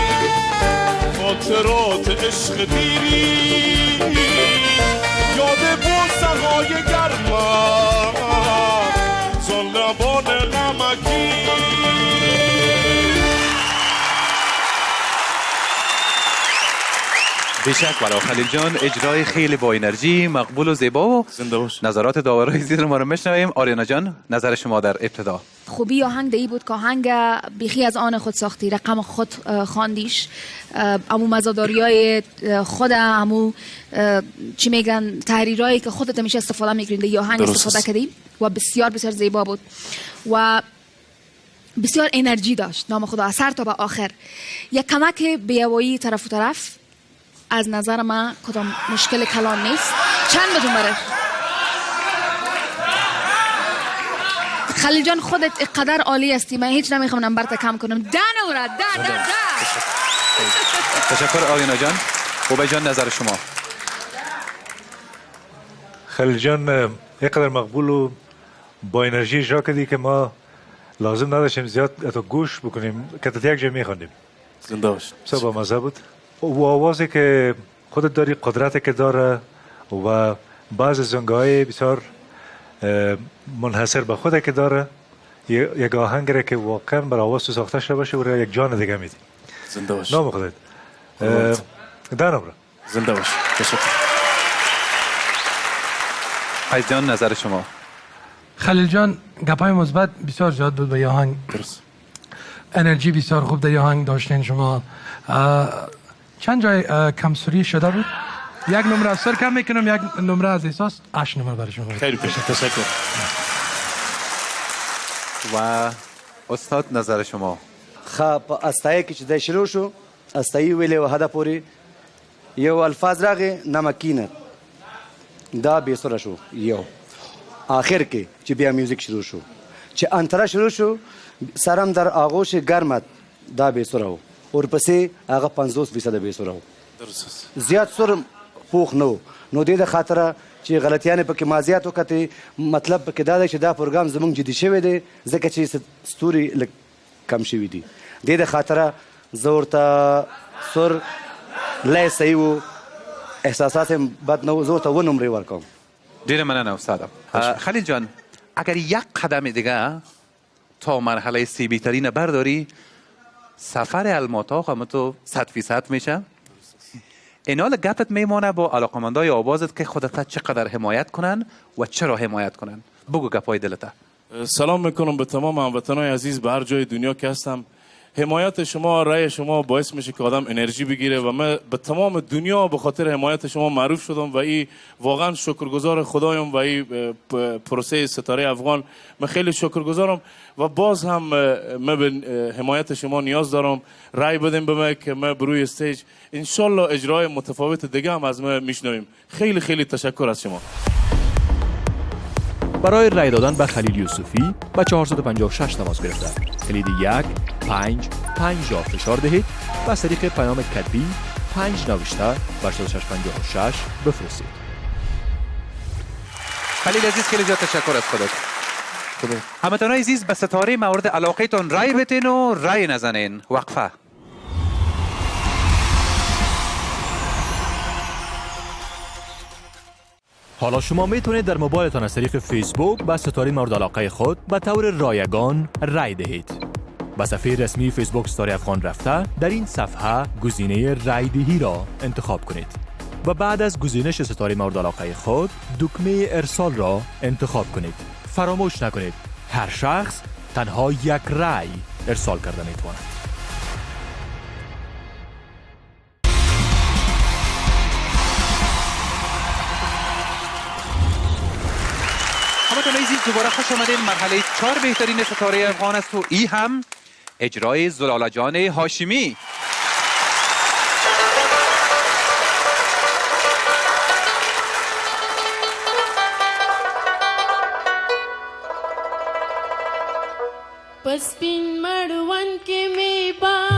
خاطرات عشق دیری، یاد بوسه‌های گرمم زان لبان نمکی. بیشک برای خلیل جان اجرای خیلی با انرژی، مقبول و زیبا و زنده باش. نظرات داورای عزیز ما رو میشنویم. آریانا جان نظر شما در ابتدا. خوبی آهنگ دی بود که آهنگ بیخی از آن خود ساختی، رقم خود خواندیش، امو مزاداریای خود، امو چی میگن تحریرایی که خودت میشه استفاده میگیرین دی آهنگ استفاده کردی و بسیار بسیار زیبا بود و بسیار انرژی داشت. نام خدا اثر تا به آخر یک کمک بیوایی طرف و طرف از نظر من کدام مشکل کلان نیست. چند بدون بره خلیل جان، خودت اقدر عالی هستی، من هیچ نمیخوام نمبر تا کم کنم. نورا ده تشکر آرینا جان. خوبه جان، نظر شما؟ خلیل جان اینقدر مقبول و با انرژی اجرا کردی که ما لازم نداشتیم زیاد اتو گوش بکنیم که تا یک جا میخوندیم. زنده باش. بسیار با مزه بود و آوازی که خودت داری، قدرتی که داره و بعض زنگای بسیار منحصر به خودی که داره، یک آهنگی که واقعا بر آواز تو ساخته شده باشه و یک جان دیگه میدی. زنده باش. نام خودت دانم را. زنده باش. تشکر. عزیز جان، نظر شما؟ خلیل جان گپای مثبت بسیار زیاد بود به آهنگ. درست. انرژی بسیار خوب در آهنگ داشتین شما. چند جای کمسوری شده بود؟ یک نمره از سر کم میکنم، یک نمره از احساس، 8 نمره برای شما. خیلی تشکر. و استاد نظر شما؟ خب استایی که چه شروع شو استایی ویلی و هدا پوری یو الفاظ راغی نمکینه دا بیسره شو یو آخر کې چې بیا میوزیک شروع شو، چې انتره شروع شو سرم در آغوش گرمت دا بیسره و ورپسې هغه 50% بیسره و. درست. زیات سر پوخ نو دې د خاطره چې غلطیانې پکې مازیات وکړي. مطلب پکې دا دی چې دا پروګرام زمونږ جدي شوی دی ځکه چې ستوري لږ کم شوي دي. دې د خاطره زه ورته سر لای صحیح و احساسات بد نه و زه ورته 2 نمرې ورکوم. ډیره مننه استادم. خلیل جان، اگر یک قدم دیگه تا مرحله سی ترین برداری، سفر الماتا هم تو 100% میشه. اینال گپت میمانه با علاقمندای آوازت که خودت چقدر حمایت کنن و چرا حمایت کنن. بگو گپای دلته. سلام میکنم به تمام هموطنای عزیز به هر جای دنیا که هستم. حمایت شما، رأی شما باعث میشه که آدم انرژی بگیره و من به تمام دنیا به خاطر حمایت شما معروف شدم و این واقعا شکرگزار خدایم و این پروسه ستاره افغان من خیلی شکرگزارم و باز هم من به حمایت شما نیاز دارم. رأی بدیم به من که من بروی استیج انشالله اجرای متفاوت دیگه هم از من میشنویم. خیلی خیلی تشکر از شما. برای رای دادن به خلیل یوسفی به 456 تماس گرفته. کلید 1 5 5 را فشار دهید و از طریق پیام کتبی 5 نوشته بر 656 بفرستید. خلیل عزیز خیلی زیاد تشکر از خودت. هموطنان عزیز به ستاره مورد علاقه تان رای بتین و رای نزنین. وقفه. حالا شما میتونید در موبایلتان از طریق فیسبوک به ستاره مورد علاقه خود به طور رایگان رای دهید. به صفحه رسمی فیسبوک ستاره افغان رفته در این صفحه گزینه رای دهی را انتخاب کنید و بعد از گزینش ستاره مورد علاقه خود دکمه ارسال را انتخاب کنید. فراموش نکنید هر شخص تنها یک رای ارسال کرده میتواند. هموطنان عزیز دوباره خوش آمدین. مرحله 4 بهترین ستاره افغان است و ای هم اجرای زلاله جان هاشمی. پس بین مروان که می با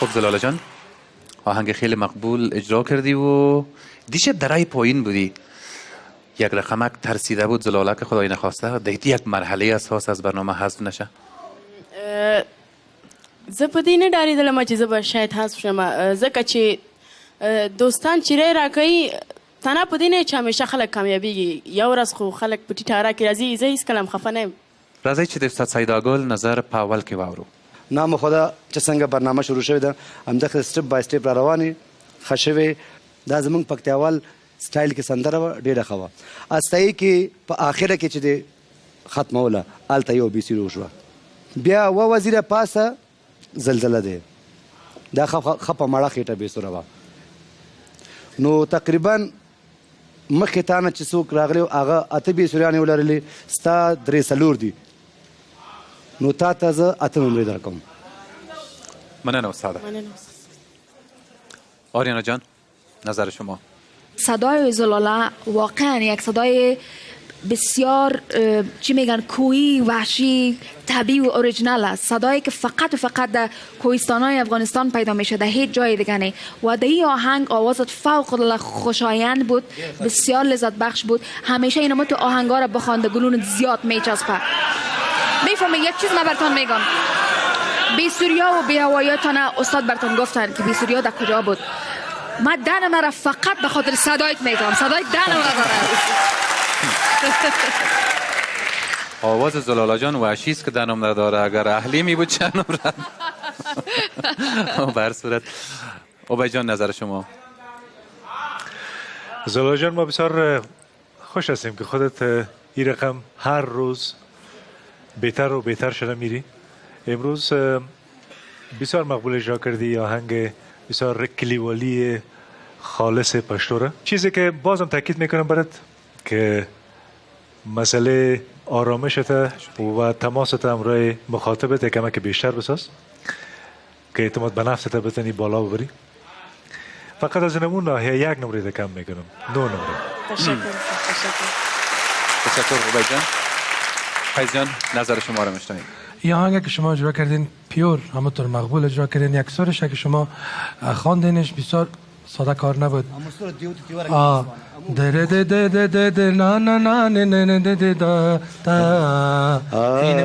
خب زلاله جان، آهنگ خیلی مقبول اجرا کردی و دیشب درای پایین بودی. یک رقمک ترسیده بود زلاله که خدای نخواسته دیتی یک مرحله اساس از برنامه حذف نشه. زه په دې نه ډارېدلم چې زه به شاید حذف شم، ځکه چې دوستان چې رای راکوي تنها په دې نه چې همیشه خلک کامیابیږي، یو ورځ خو خلک په ټیټه اره کې راځي. زه هېڅکله هم خفه نه یم. راځئ چې د استاد سیداګل نظر په اول کې واورو. نام خدا چې څنګه برنامه شروع شوې ده همدغه سټپ بای سټپ را روانې ښه شوې. دا زموږ پکتیاوال سټایل کې سندره وه، ډېره ښه وه. استایي کې په آخره کې چې دی ختموله هلته یو بیسي وشوه. بیا و وزیره پاسه زلزله دی، دا ښه په مړه خېټه بېسوره وه. نو تقریبا مخکې تا نه چې څوک راغلی هغه 8 بیسوریانې ولرلې، ستا 3 دي، نو تا ته زه 8 نمرې درکوم. مننه استاده. آریانا جان نظر شما؟ صدای زلاله واقعا یک صدای بسیار چی میگن کوهی، وحشی، طبیعی و اوریجینال است. صدایی که فقط و فقط در کوهستان‌های افغانستان پیدا میشه، در هیچ جای دیگه نه. و در این آهنگ آوازت فوق العاده خوشایند بود، بسیار لذت بخش بود. همیشه اینما تو آهنگا را بخوانده گلون زیاد میچسبه. میفهمی یک چیز من براتون میگم، بیسوریا و بیهواییاتان استاد براتون گفتن که بیسوریا در کجا بود. من دنم را فقط به خاطر صدایت میگم، صدای دنم را داره. آواز زلاله جان وحشی است که دنم نداره. اگر اهلی می بود چند نمرد. به هر صورت عبید جان نظر شما؟ زلاله جان ما بسیار خوش هستیم که خودت این رقم هر روز بهتر و بهتر شده میری. امروز بسیار مقبول اجرا کردی آهنگ بسیار کلیوالی خالص پشتوره. چیزی که بازم تاکید میکنم برات که مسئله آرامشت و تماست همراه مخاطبت کمک بیشتر بساز که اعتماد به نفست بتونی بالا ببری. فقط از نمون ناحیه 1 نمره کم میکنم، 9 نمره. تشکر عبید جان. فیض جان نظر شما رو میشنویم. این آهنگ که شما اجرا کردین پیور همونطور مقبول اجرا کردین. یک سرش که شما خواندینش بسیار ساده کار نبود. ده ده ده ده ده ده نا نا نا نه نه نه ده ده دا دا. این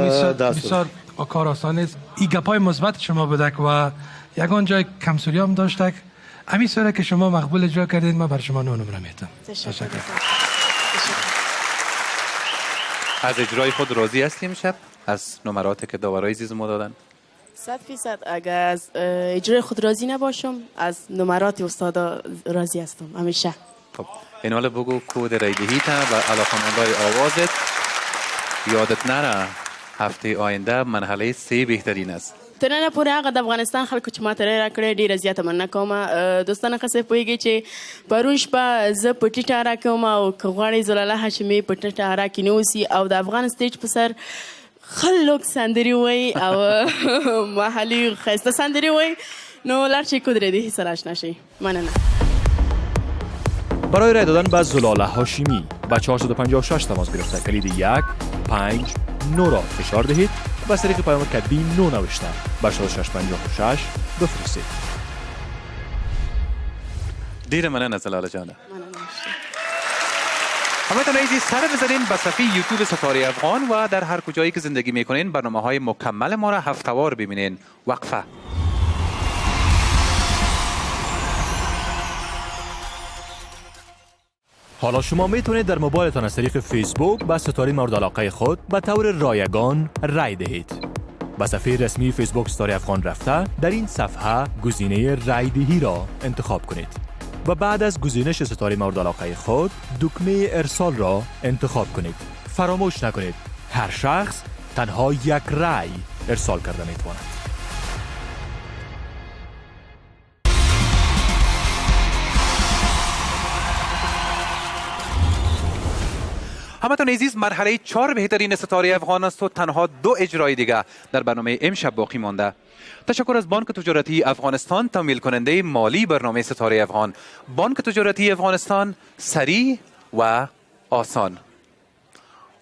بسیار کار آسان است. این گپای مثبت شما بوده و یگان جای کمسوری هم داشته. همین سوره که شما مقبول اجرا کردین من بر شما 9 نمره میدم. تشکر. از اجرای خود راضی هستیم شب؟ از نمراتی که داورای عزیز ما دادن؟ 100% اگر از اجرای خود راضی نباشم از نمرات استادا راضی هستم همیشه. خب این حالا بگو کود رایدهی تا و علاقمندای آوازت یادت نره هفته آینده مرحله 3 بهترین است. تر ننه پورې هغه د افغانستان خلکو چې ماته رای راکړی ډېره زیاته مننه کوم. دوستانه ښه پوهېږي چې پرون شپه زه په ټیټه اره کې وم او که غواړئ زلاله هاشمي په ټیټه اره کې نه اوسي او د افغان سټیج په سر خلک سندرې وایي او محلي ښایسته سندرې وایي نو لاړ شئ کود ریدهی سره آشنا شئ. مننه. برای رای دادن به زلاله هاشمی به 456 تماس گرفته کلید 1 5 9 را فشار دهید و از طریق پیام کتبی نو نوشته به 4656 بفرستید. دیر مننه زلاله جانه. همتون عزیز سر بزنین به صفحه یوتیوب ستاره افغان و در هر کجایی که زندگی میکنین برنامه های مکمل ما را هفته‌وار ببینین. وقفه. حالا شما میتونید در موبایلتان از طریق فیسبوک به ستاره مورد علاقه خود به طور رایگان رای دهید. به صفحه رسمی فیسبوک ستاره افغان رفته در این صفحه گزینه رای دهی را انتخاب کنید و بعد از گزینش ستاره مورد علاقه خود دکمه ارسال را انتخاب کنید. فراموش نکنید هر شخص تنها یک رای ارسال کرده میتواند. همتون عزیز مرحله 4 بهترین ستاره افغان است و تنها 2 اجرای دیگه در برنامه امشب باقی مانده. تشکر از بانک تجارتی افغانستان تمویل کننده مالی برنامه ستاره افغان. بانک تجارتی افغانستان سریع و آسان.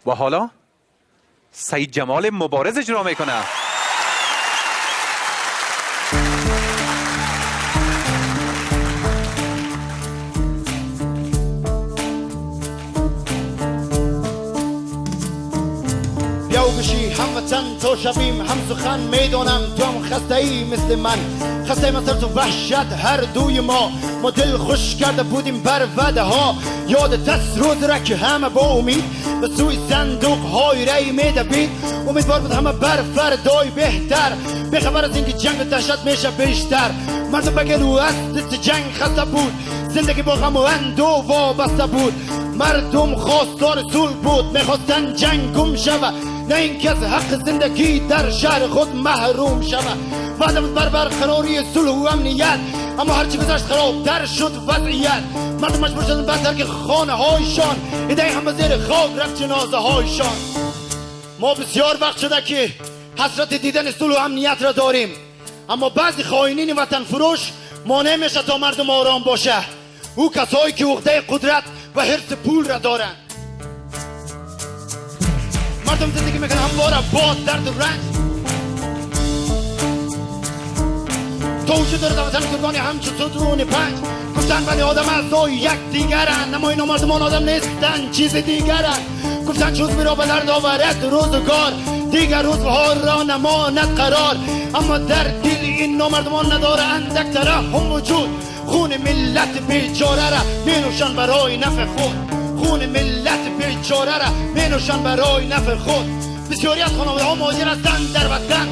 و حالا سید جمال مبارز اجرا میکنه. بشی هموطن تو شبیم هم سخن میدونم تو هم خسته ای مثل من خسته من تو وحشت هر دوی ما دل خوش کرده بودیم بر وعده ها یاد دست روز را که همه با امید به سوی صندوق های رای میدوید امیدوار بود همه بر فردای بهتر به خبر از اینکه جنگ و دهشت میشه بیشتر مردم بگلو از دست جنگ خسته بود زندگی با غم و اندوه وابسته بود مردم خواستار صلح بود میخواستن جنگ گم شود نه اینکه از حق زندگی در شهر خود محروم شود وعده بود بر برقراری صلح و امنیت اما هرچی گذشت خرابتر شد وضعیت مردم مجبور شدن به ترک خانه هایشان ایده هم به زیر خاک رفت جنازه هایشان ما بسیار وقت شده که حسرت دیدن صلح و امنیت را داریم اما بعضی خائنین وطن فروش مانع میشه تا مردم آرام باشه او کسایی که عقده قدرت و حرص پول را دارن مردم زندگی میکنن همواره با درد و رنج تا وجود داره در وطن گرگانی همچون ستون پنج گفتن بنی آدم اعضای یک دیگرن اما اینا مردمان آدم نیستن چیز دیگرن گفتن چوز میرا به درد آورد روزگار دیگر روزها را نماند قرار اما در دل این نامردمان نداره اندک ترحم وجود خون ملت بیچاره را مینوشن برای نفع خود خون ملت بیچاره را مینوشن برای نفع خود بسیاری از خانواده ها مهاجر هستند در وطن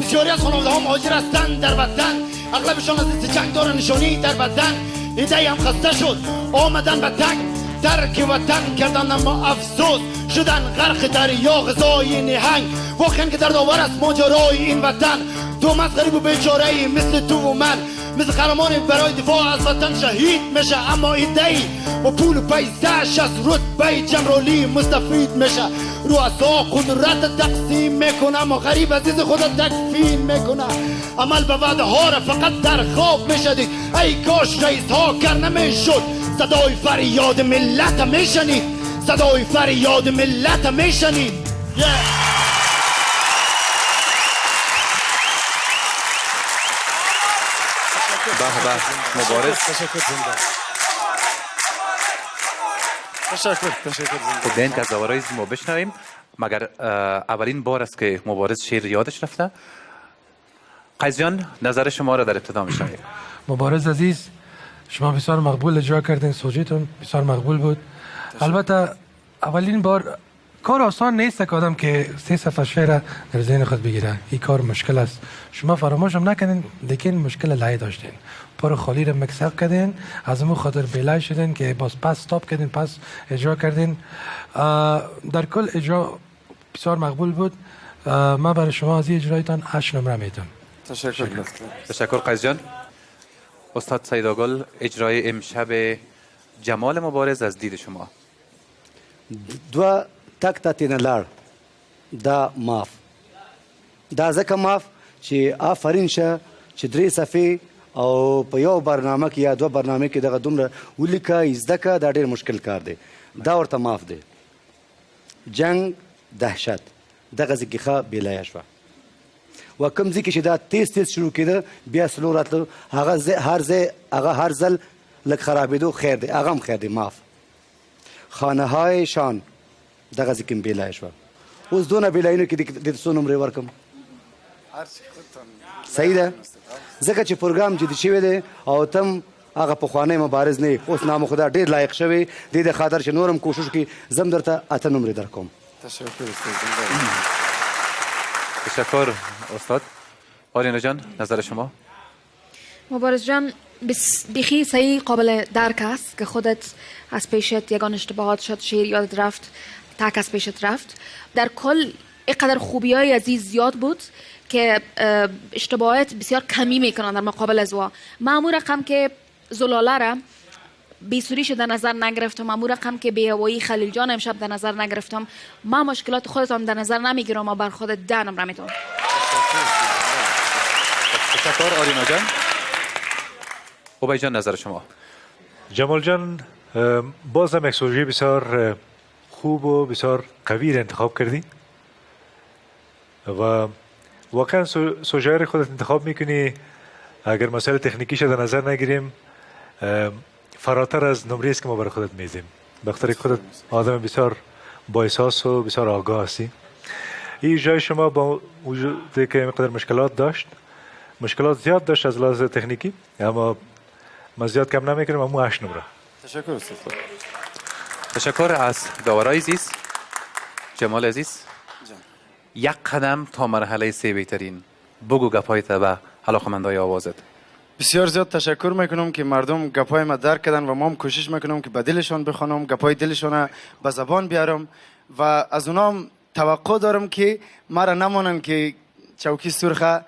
بسیاری از خانواده ها مهاجر هستند در وطن اغلبشان از دست جنگ دارن نشانی در بدن ایده هم خسته شد آمدن به تنگ ترک وطن کردن اما افسوس شدن غرق دریا غذای نهنگ واقعا که درد آور است ماجرای این وطن تو مست غریب و بیچاره ای مثل تو و من مثل قهرمانی برای دفاع از وطن شهید میشه اما ایده‌ای و پول و پیسه‌اش از رتبه جنرالی مستفید میشه رؤسا قدرت تقسیم میکنه اما غریب عزیز خود تکفین میکنه عمل به وعده ها را فقط در خواب میشدید ای کاش رئیس ها کر نمیشد صدای فریاد ملت میشنید صدای فریاد ملت میشنید مبارز خب بین که از داورای ما بشنویم مگر اولین بار است که مبارز شعر یادش رفته قیس جان نظر شما را در ابتدا میشنویم مبارز عزیز شما بسیار مقبول اجرا کردین سوژهتون بسیار مقبول بود البته اولین بار کار آسان نیست که آدم که 3 صفحه شعر در ذهن خود بگیره این کار مشکل است شما فراموش هم نکنین لیکن مشکل لای داشتین پر خالی رو مکسر کردین از اون خاطر بلای شدین که باز پس استاپ کردین پس اجرا کردین در کل اجرا بسیار مقبول بود من برای شما از این اجرایتان 8 نمره میدم تشکر قیس جان استاد سیداگل اجرای امشب جمال مبارز از دید شما دو تک تا تین لار دا ماف دا ځکه ماف چې آفرین شه چې 3 صفحې او په یو برنامه کې یا 2 برنامه کې دغه دومره ولیکه زده که دا ډېر مشکل کار دی دا ورته ماف دی جنگ دهشت دغه ځای کې ښه بیلایه شوه و کوم ځای کې چې دا تیز شروع کېده بیا سلو راتلو هغه هر ځل لږ خرابېدو خیر دی هغه هم خیر دی ماف خانه های شان دغه ځای کې بیلایه شوه اوس دونه بیلاینو کې د څو نمرې ورکم صحیح ده ځکه چې پروګرام جدي شوی دی او تم هغه پخوانی مبارز نه اوس نام خدا ډېر لایق شوی دی د خاطر چې نورم کوشش کی زم درته 8 نمرې درکوم تشکر استاد آرینا جان نظر شما مبارز جان بیخی صحیح قابل درک است که خودت از پیشت یگان اشتباهات شد شعر یاد رفت تک از پیشت رفت در کل اینقدر خوبی های عزیز زیاد بود که اشتباهات بسیار کمی میکنن در مقابل از وا معمول رقم که زلاله را بیسوریش در نظر نگرفتم امور رقم که بیهوایی خلیل جان امشب در نظر نگرفتم ما مشکلات خودتان در نظر نمیگیرم و بر خود 10 نمره میتونم تشکر آرینا جان عبید جان نظر شما جمال جان باز هم یک سوژه بسیار خوب و بسیار قوی انتخاب کردی و واقعا سوژه رو خودت انتخاب میکنی اگر مسائل تکنیکیش در نظر نگیریم فراتر از نمره است که ما برای خودت میدیم بخاطر خودت آدم بسیار با احساس و بسیار آگاه هستی. این جای شما با وجودی که مقدار مشکلات داشت، مشکلات زیاد داشت از لحاظ تکنیکی، اما ما زیاد کم نمیکنیم. اما 8 نمره. تشکر استاد. تشکر از داورای عزیز. جمال عزیز، یک قدم تا مرحله 3 بهترین. بگو گپایت به علاقمندای آوازت. بسیار زیاد تشکر میکنم که مردم گپای ما درک کردن و ما هم کوشش میکنم که به دلشان بخوانم، گپای دلشان به زبان بیارم و از اونام توقع دارم که مرا نمانن که چوکی سرخه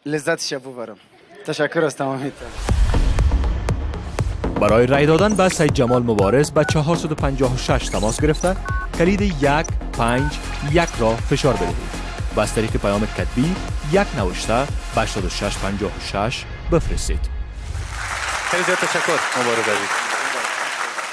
لذتش ببرم. تشکر از تمامیتون. برای رای دادن به سید جمال مبارز به 456 تماس گرفته کلید 151 را فشار بدهید و از طریق پیام کتبی 1 نوشته به 8656 بفرستید. خیلی زیاد تشکر مبارز عزیز.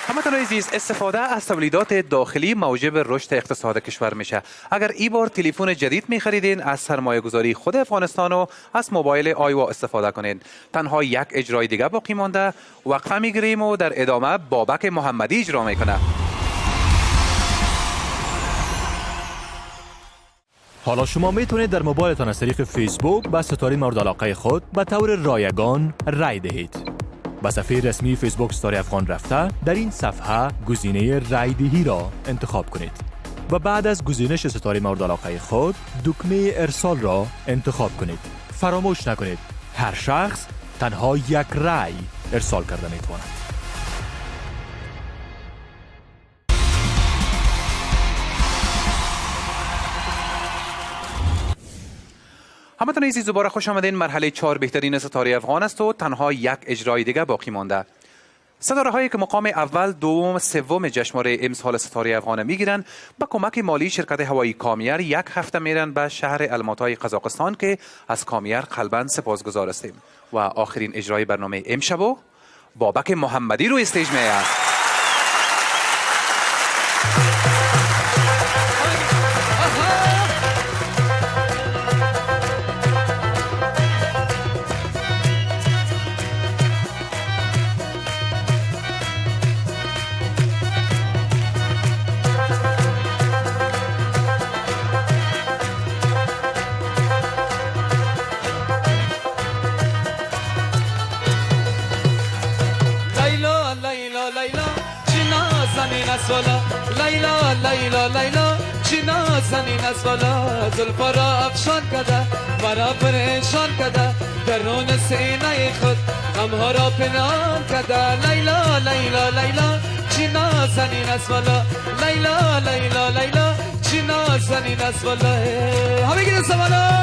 هموطنان عزیز، استفاده از تولیدات داخلی موجب رشد اقتصاد کشور میشه. اگر این بار تلفن جدید میخریدین، از سرمایه گذاری خود افغانستان و از موبایل آیوا استفاده کنین. تنها یک اجرای دیگه باقی مانده. وقفه میگیریم و در ادامه بابک محمدی اجرا میکنه. حالا شما میتونید در موبایلتان از طریق فیسبوک به ستاره مورد علاقه خود به طور رایگان رای دهید. به صفحه رسمی فیسبوک ستاره افغان رفته در این صفحه گزینه رای دهی را انتخاب کنید و بعد از گزینش ستاره مورد علاقه خود دکمه ارسال را انتخاب کنید. فراموش نکنید هر شخص تنها یک رای ارسال کرده میتواند. همتون عزیز، دوباره خوش آمدین. مرحله 4 بهترین ستاره افغان است و تنها یک اجرای دیگه باقی مانده. ستاره هایی که مقام اول، دوم، سوم جشنواره امسال ستاره افغان میگیرن با کمک مالی شرکت هوایی کامیر یک هفته میرن به شهر الماتای قزاقستان که از کامیر قلباً سپاسگزار هستیم. و آخرین اجرای برنامه امشب بابک محمدی رو استیج میاد. لیلا لیلا لیلا چی نازنین از بالا زلفا را افشان کده مرا پریشان کده درون سینه خود غمها را پنهان کده. لیلا لیلا لیلا چی نازنین از بالا لیلا لیلا لیلا چی نازنین از بالا. همه گیره سوالا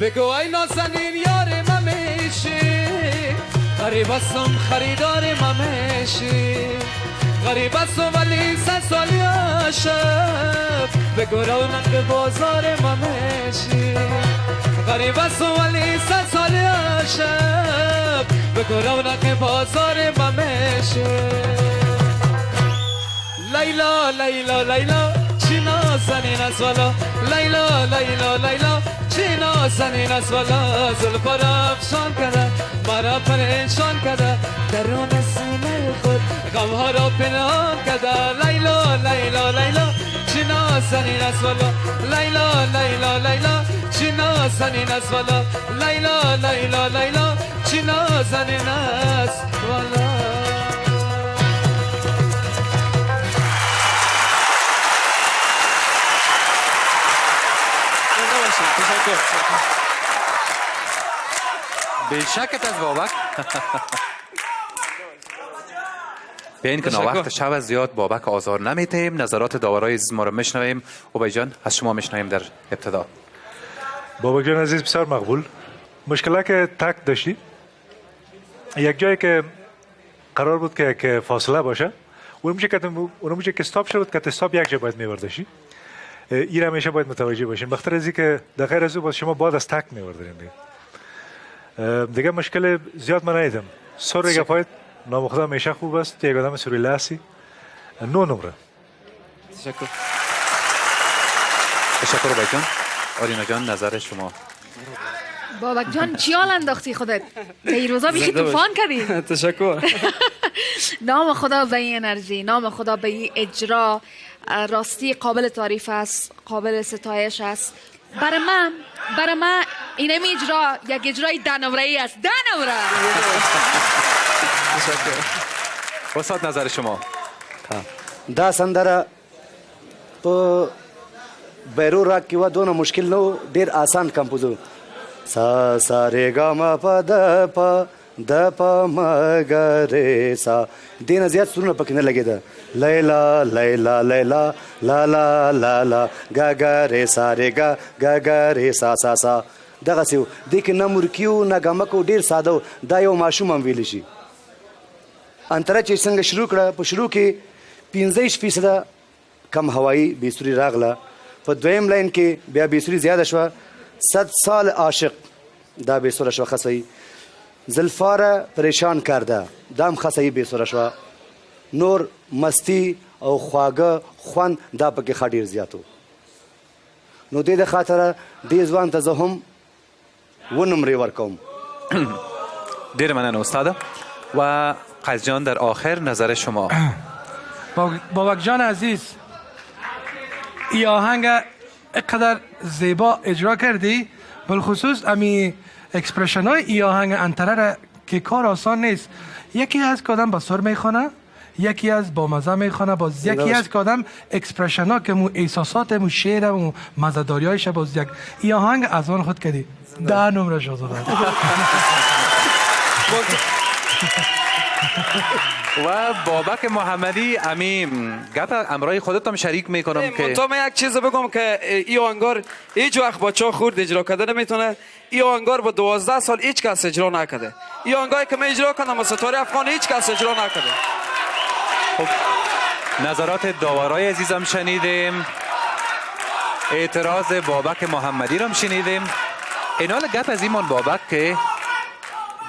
بگو ای نازنین یار من میشی، غریب هستم خریدار من میشی، غریب هستم ولی 100 سالی عاشق، بگو رونق بازار من میشی، غریب هستم ولی 100 سالی عاشق، بگو رونق بازار من میشی. لیلا لیلا لیلا چی نازنین از بالا لیلا لیلا لیلا چی نازنین از بالا زلفا را افشان کده مرا پریشان کده درون سینه خود غمها را پنهان کده. لیلا لیلا لیلا چی نازنین از بالا لیلا لیلا لیلا چی نازنین از بالا لیلا لیلا لیلا چی نازنین از بالا. به شکت از بابک. بیاین که وقت شب زیاد بابک آزار نمیتیم. نظرات داورای عزیز ما رو میشنویم. عبی جان از شما میشنویم در ابتدا. بابک جان عزیز بسیار مقبول. مشکلی که تک داشتی یک جایی که قرار بود که فاصله باشه اون میشه که استاپ شد که استاپ یک جا باید میوردشی. این همیشه باید متوجه باشین. بخاطر از اینکه در غیر از او باز شما باید از تک میوردین. دیگه مشکل زیاد من ندیدم. سوری گپایت نام خدا میشه خوب است. یک آدم سوری لاسی 9 نمره. تشکر. تشکر بابک جان. آرینا جان نظر شما؟ بابک جان چی حال انداختی خودت؟ این روزا بیخی طوفان کردی. تشکر. نام خدا به این انرژی، نام خدا به این اجرا، راستی قابل تعریف است، قابل ستایش است. برای من اینمی اجرا یک اجرای 10 نمره‌ای است. 10 نمره. تشکر. استاد نظر شما؟ دا سندره په بیرو راک کې و دونه مشکل نو، ډیر آسان کمپوزو. سا سا ری گا ما پا د پا ما گا ری سا. دینه زیات سرونه پکې نه لګېده. لیلا لیلا لیلا لا لا لا لا گا گا ری سا ری گا گا گا ری سا سا سا. دغسې و. دې کې نه مرکیو نه ګمکو، ډېر ساده و. دا یو ماشوم هم ویلی شي. انتره چې څنګه شروع کړه، په شروع کې 65% کم هوایی بیسوری راغله. په دویم لاین کې بیا بیسوری زیاده شوه. 100 سال عاشق دا بیسوره شوه خصوی. زلفاره پریشان کرده دا هم خصوی بیسوره شوه. نور مستی او خواږه خوند دا پکې ښه ډېر زیات و. نو دې د خاطره دې ځوان ته زه هم 7 نمرې ورکوم. ډېره مننه استاده. و قیس جان در آخر نظر شما؟ بابک جان عزیز، ای آهنگ اقدر زیبا اجرا کردی، بالخصوص امی اکسپرشن های ای آهنگ انتره را که کار آسان نیست. یکی از که آدم با سر میخونه، یکی از با مزه میخونه، باز یکی از که آدم اکسپرشن ها که مو احساسات مو شعر مو مزداری هایش باز یک ای آهنگ از آن خود کردی. 10 نمره شد. و بابک محمدی امیم گپ امرای خودتم شریک میکنم که تو من یک چیز بگم که ای آهنگار هیچ وقت بچه خورد اجرا کرده نمیتونه. ای آهنگار با 12 سال هیچ کس اجرا نکرده. ای آهنگایی که من اجرا کردم با ستاره افغان هیچ کس اجرا نکرده. خب نظرات داورای عزیزم شنیدیم، اعتراض بابک محمدی رو شنیدیم. این حال گپ از ایمان بابک که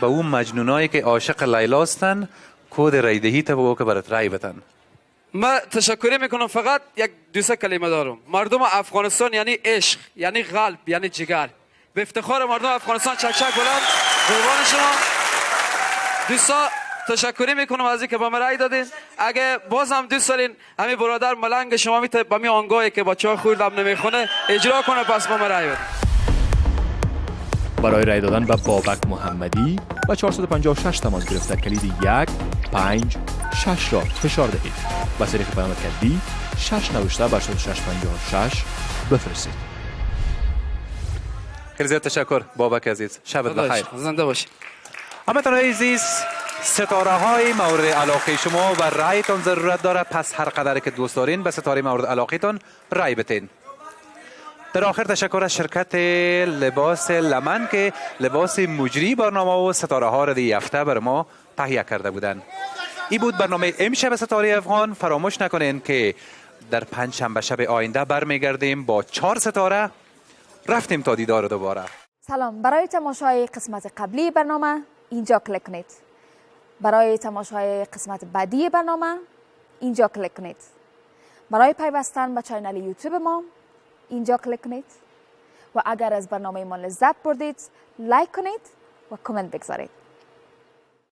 به اون مجنونایی که عاشق لیلا هستن کد رایدهی تا بگو که برات رای بدن. من تشکری میکنم. فقط یک 2 کلمه دارم. مردم افغانستان یعنی عشق، یعنی قلب، یعنی جگر. به افتخار مردم افغانستان چک چک بلند. قربان شما دوستا. تشکری میکنم از اینکه با من رای دادین. اگه بازم دوست دارین همین برادر ملنگ شما میتونه با می آنگاهی که بچه‌ها خوردم نمیخونه اجرا کنه، پس با من رای بدین. برای رای دادن به بابک محمدی و 456 تماس گرفته کلید 1 5 6 را فشار دهید. با طریق پیام کدی 6 نوشته بر 656 بفرستید. خیلی زیاد تشکر بابک عزیز. شبت بخیر. زنده باشید. همتون عزیز، ستاره های مورد علاقه شما و رایتون ضرورت داره، پس هر قدر که دوست دارین به ستاره مورد علاقه تون رای بتین. در آخر تشکر از شرکت لباس لمن که لباس مجری برنامه و ستاره ها را دی هفته بر ما تهیه کرده بودن. این بود برنامه امشب ستاره افغان. فراموش نکنین که در 5 شنبه شب آینده برمیگردیم با 4 ستاره. رفتیم تا دیدار دوباره. سلام. برای تماشای قسمت قبلی برنامه اینجا کلیک کنید. برای تماشای قسمت بعدی برنامه اینجا کلیک کنید. برای پیوستن به چینل یوتیوب ما اینجا کلیک کنید و اگر از برنامه ما لذت بردید لایک کنید و کامنت بگذارید.